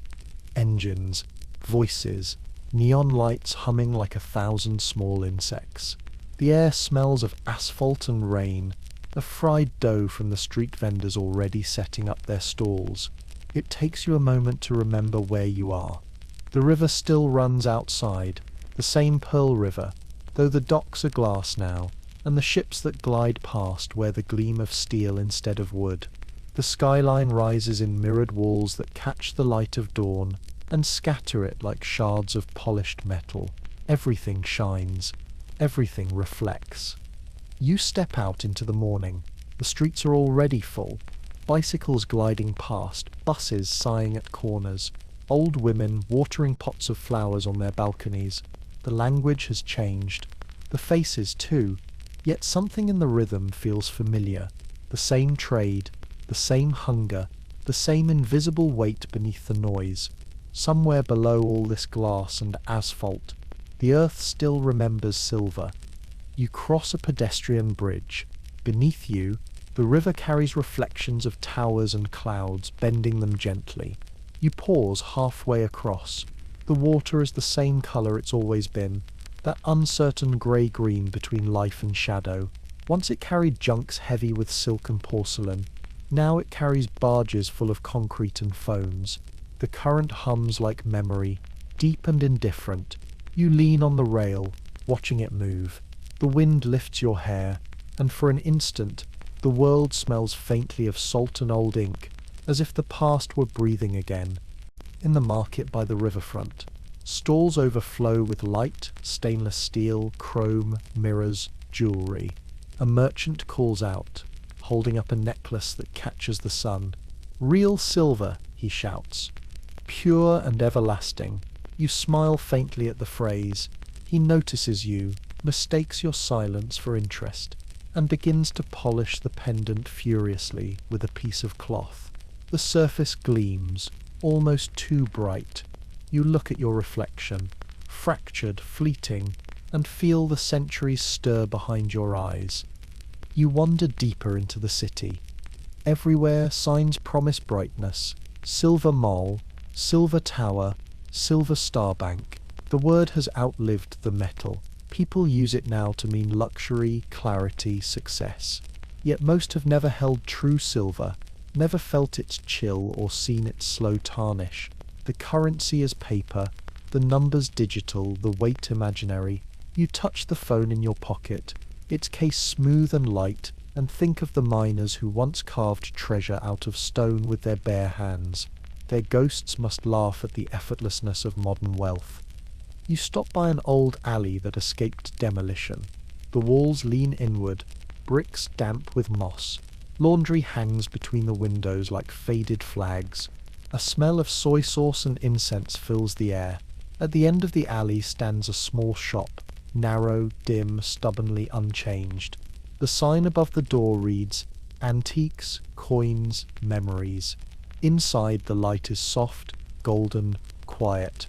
Engines, voices, neon lights humming like 1,000 small insects. The air smells of asphalt and rain, of fried dough from the street vendors already setting up their stalls. It takes you a moment to remember where you are. The river still runs outside, the same Pearl River, though the docks are glass now, and the ships that glide past wear the gleam of steel instead of wood. The skyline rises in mirrored walls that catch the light of dawn and scatter it like shards of polished metal. Everything shines. Everything reflects. You step out into the morning. The streets are already full. Bicycles gliding past, buses sighing at corners, old women watering pots of flowers on their balconies. The language has changed. The faces too. Yet something in the rhythm feels familiar. The same trade, the same hunger, the same invisible weight beneath the noise. Somewhere below all this glass and asphalt, the earth still remembers silver. You cross a pedestrian bridge. Beneath you, the river carries reflections of towers and clouds, bending them gently. You pause halfway across. The water is the same colour it's always been, that uncertain grey-green between life and shadow. Once it carried junks heavy with silk and porcelain. Now it carries barges full of concrete and phones. The current hums like memory, deep and indifferent. You lean on the rail, watching it move. The wind lifts your hair, and for an instant, the world smells faintly of salt and old ink, as if the past were breathing again. In the market by the riverfront, stalls overflow with light, stainless steel, chrome, mirrors, jewellery. A merchant calls out, holding up a necklace that catches the sun. "Real silver," he shouts. "Pure and everlasting." You smile faintly at the phrase. He notices you, mistakes your silence for interest, and begins to polish the pendant furiously with a piece of cloth. The surface gleams, almost too bright. You look at your reflection, fractured, fleeting, and feel the centuries stir behind your eyes. You wander deeper into the city. Everywhere signs promise brightness. Silver Mall, Silver Tower, Silver Star Bank. The word has outlived the metal. People use it now to mean luxury, clarity, success. Yet most have never held true silver, never felt its chill or seen its slow tarnish. The currency is paper, the numbers digital, the weight imaginary. You touch the phone in your pocket, its case smooth and light, and think of the miners who once carved treasure out of stone with their bare hands. Their ghosts must laugh at the effortlessness of modern wealth. You stop by an old alley that escaped demolition. The walls lean inward, bricks damp with moss. Laundry hangs between the windows like faded flags. A smell of soy sauce and incense fills the air. At the end of the alley stands a small shop. narrow, dim, stubbornly unchanged. The sign above the door reads, "Antiques, Coins, Memories." Inside, the light is soft, golden, quiet.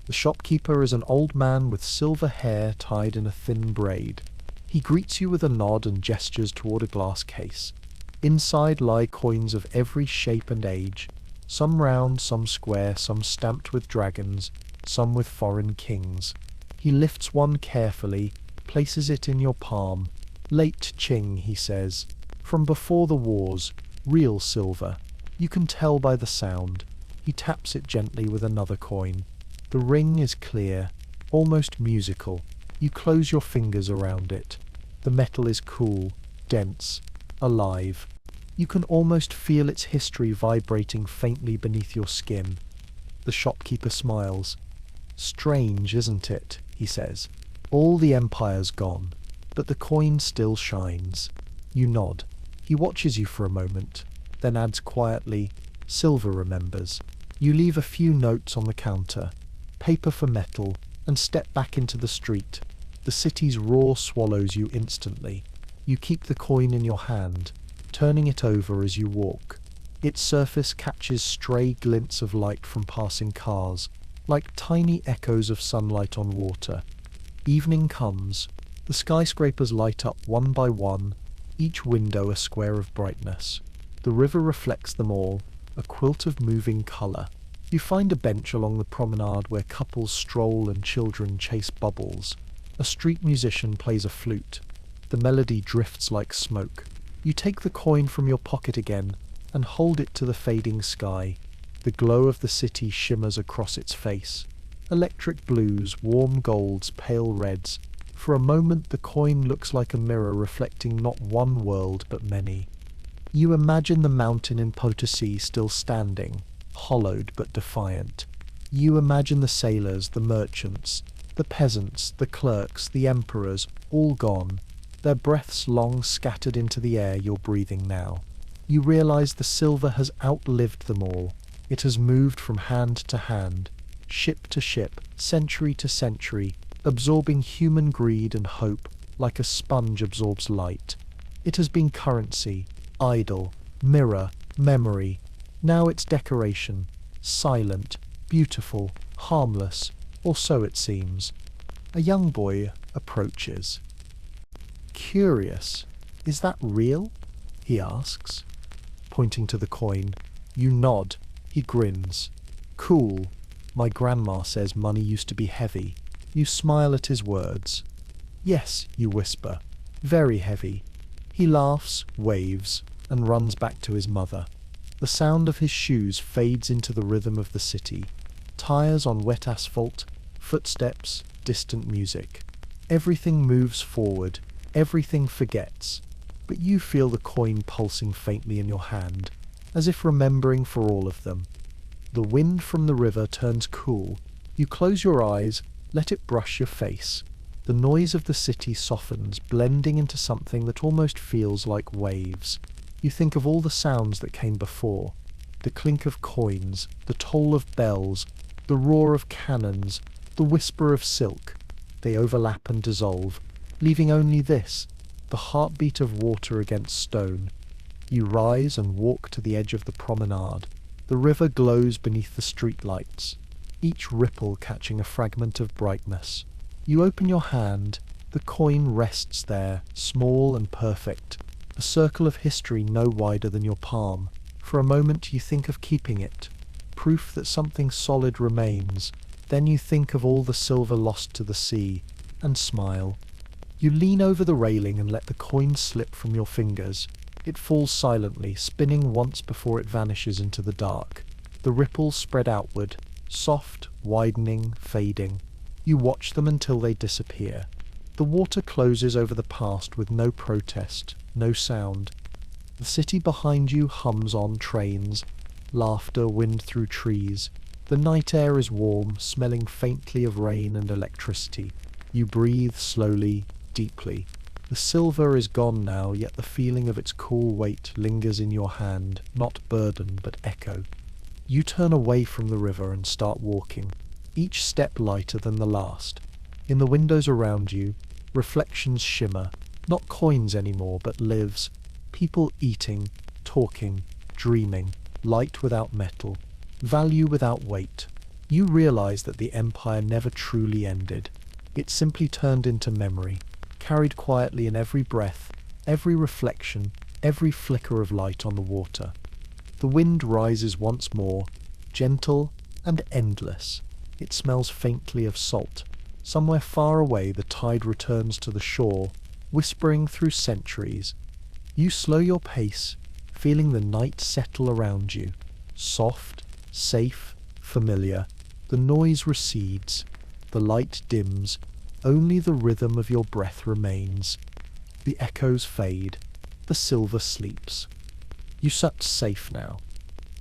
The shopkeeper is an old man with silver hair tied in a thin braid. He greets you with a nod and gestures toward a glass case. Inside lie coins of every shape and age, some round, some square, some stamped with dragons, some with foreign kings. He lifts one carefully, places it in your palm. "Late Qing," he says. "From before the wars, real silver. You can tell by the sound." He taps it gently with another coin. The ring is clear, almost musical. You close your fingers around it. The metal is cool, dense, alive. You can almost feel its history vibrating faintly beneath your skin. The shopkeeper smiles. "Strange, isn't it?" he says. "All the empire's gone, but the coin still shines." You nod. He watches you for a moment, then adds quietly, "Silver remembers." You leave a few notes on the counter, paper for metal, and step back into the street. The city's roar swallows you instantly. You keep the coin in your hand, turning it over as you walk. Its surface catches stray glints of light from passing cars, like tiny echoes of sunlight on water. Evening comes. The skyscrapers light up one by one, each window a square of brightness. The river reflects them all, a quilt of moving colour. You find a bench along the promenade where couples stroll and children chase bubbles. A street musician plays a flute. The melody drifts like smoke. You take the coin from your pocket again and hold it to the fading sky. The glow of the city shimmers across its face. Electric blues, warm golds, pale reds. For a moment the coin looks like a mirror reflecting not one world but many. You imagine the mountain in Potosí still standing, hollowed but defiant. You imagine the sailors, the merchants, the peasants, the clerks, the emperors, all gone, their breaths long scattered into the air you're breathing now. You realize the silver has outlived them all. It has moved from hand to hand, ship to ship, century to century, absorbing human greed and hope like a sponge absorbs light. It has been currency, idol, mirror, memory. Now it's decoration, silent, beautiful, harmless, or so it seems. A young boy approaches. "Curious, is that real?" he asks, pointing to the coin. You nod. He grins. "Cool. My grandma says money used to be heavy." You smile at his words. "Yes," you whisper. "Very heavy." He laughs, waves, and runs back to his mother. The sound of his shoes fades into the rhythm of the city. Tires on wet asphalt, footsteps, distant music. Everything moves forward, everything forgets. But you feel the coin pulsing faintly in your hand, as if remembering for all of them. The wind from the river turns cool. You close your eyes, let it brush your face. The noise of the city softens, blending into something that almost feels like waves. You think of all the sounds that came before. The clink of coins, the toll of bells, the roar of cannons, the whisper of silk. They overlap and dissolve, leaving only this, the heartbeat of water against stone. You rise and walk to the edge of the promenade. The river glows beneath the streetlights, each ripple catching a fragment of brightness. You open your hand. The coin rests there, small and perfect, a circle of history no wider than your palm. For a moment you think of keeping it, proof that something solid remains. Then you think of all the silver lost to the sea, and smile. You lean over the railing and let the coin slip from your fingers. It falls silently, spinning once before it vanishes into the dark. The ripples spread outward, soft, widening, fading. You watch them until they disappear. The water closes over the past with no protest, no sound. The city behind you hums on trains, laughter, wind through trees. The night air is warm, smelling faintly of rain and electricity. You breathe slowly, deeply. The silver is gone now, yet the feeling of its cool weight lingers in your hand, not burden but echo. You turn away from the river and start walking, each step lighter than the last. In the windows around you, reflections shimmer, not coins anymore, but lives, people eating, talking, dreaming, light without metal, value without weight. You realize that the empire never truly ended. It simply turned into memory, carried quietly in every breath, every reflection, every flicker of light on the water. The wind rises once more, gentle and endless. It smells faintly of salt. Somewhere far away the tide returns to the shore, whispering through centuries. You slow your pace, feeling the night settle around you. Soft, safe, familiar. The noise recedes. The light dims. Only the rhythm of your breath remains. The echoes fade. The silver sleeps. You sit safe now.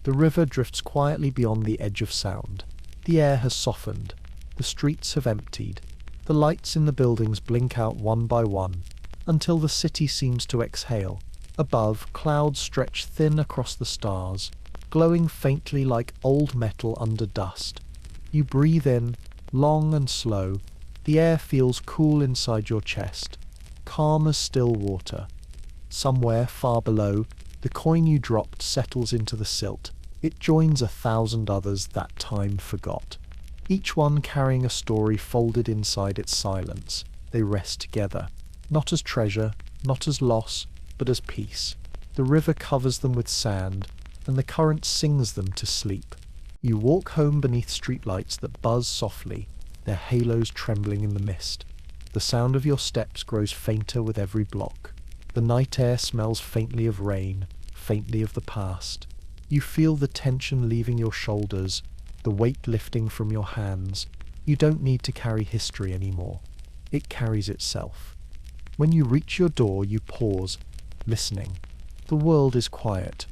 The river drifts quietly beyond the edge of sound. The air has softened. The streets have emptied. The lights in the buildings blink out one by one, until the city seems to exhale. Above, clouds stretch thin across the stars, glowing faintly like old metal under dust. You breathe in, long and slow. The air feels cool inside your chest, calm as still water. Somewhere far below, the coin you dropped settles into the silt. It joins 1,000 others that time forgot, each one carrying a story folded inside its silence. They rest together, not as treasure, not as loss, but as peace. The river covers them with sand, and the current sings them to sleep. You walk home beneath streetlights that buzz softly, their halos trembling in the mist. The sound of your steps grows fainter with every block. The night air smells faintly of rain, faintly of the past. You feel the tension leaving your shoulders, the weight lifting from your hands. You don't need to carry history anymore. It carries itself. When you reach your door, you pause, listening. The world is quiet.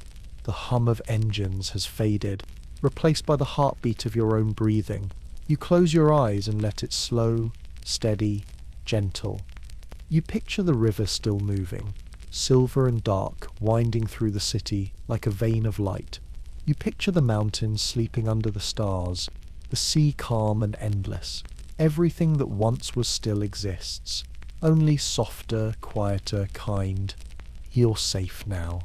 The hum of engines has faded, replaced by the heartbeat of your own breathing. You close your eyes and let it slow, steady, gentle. You picture the river still moving, silver and dark, winding through the city like a vein of light. You picture the mountains sleeping under the stars, the sea calm and endless. Everything that once was still exists, only softer, quieter, kind. You're safe now.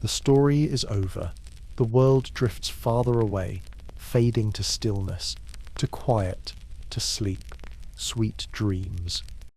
The story is over. The world drifts farther away, fading to stillness, to quiet, to sleep, sweet dreams.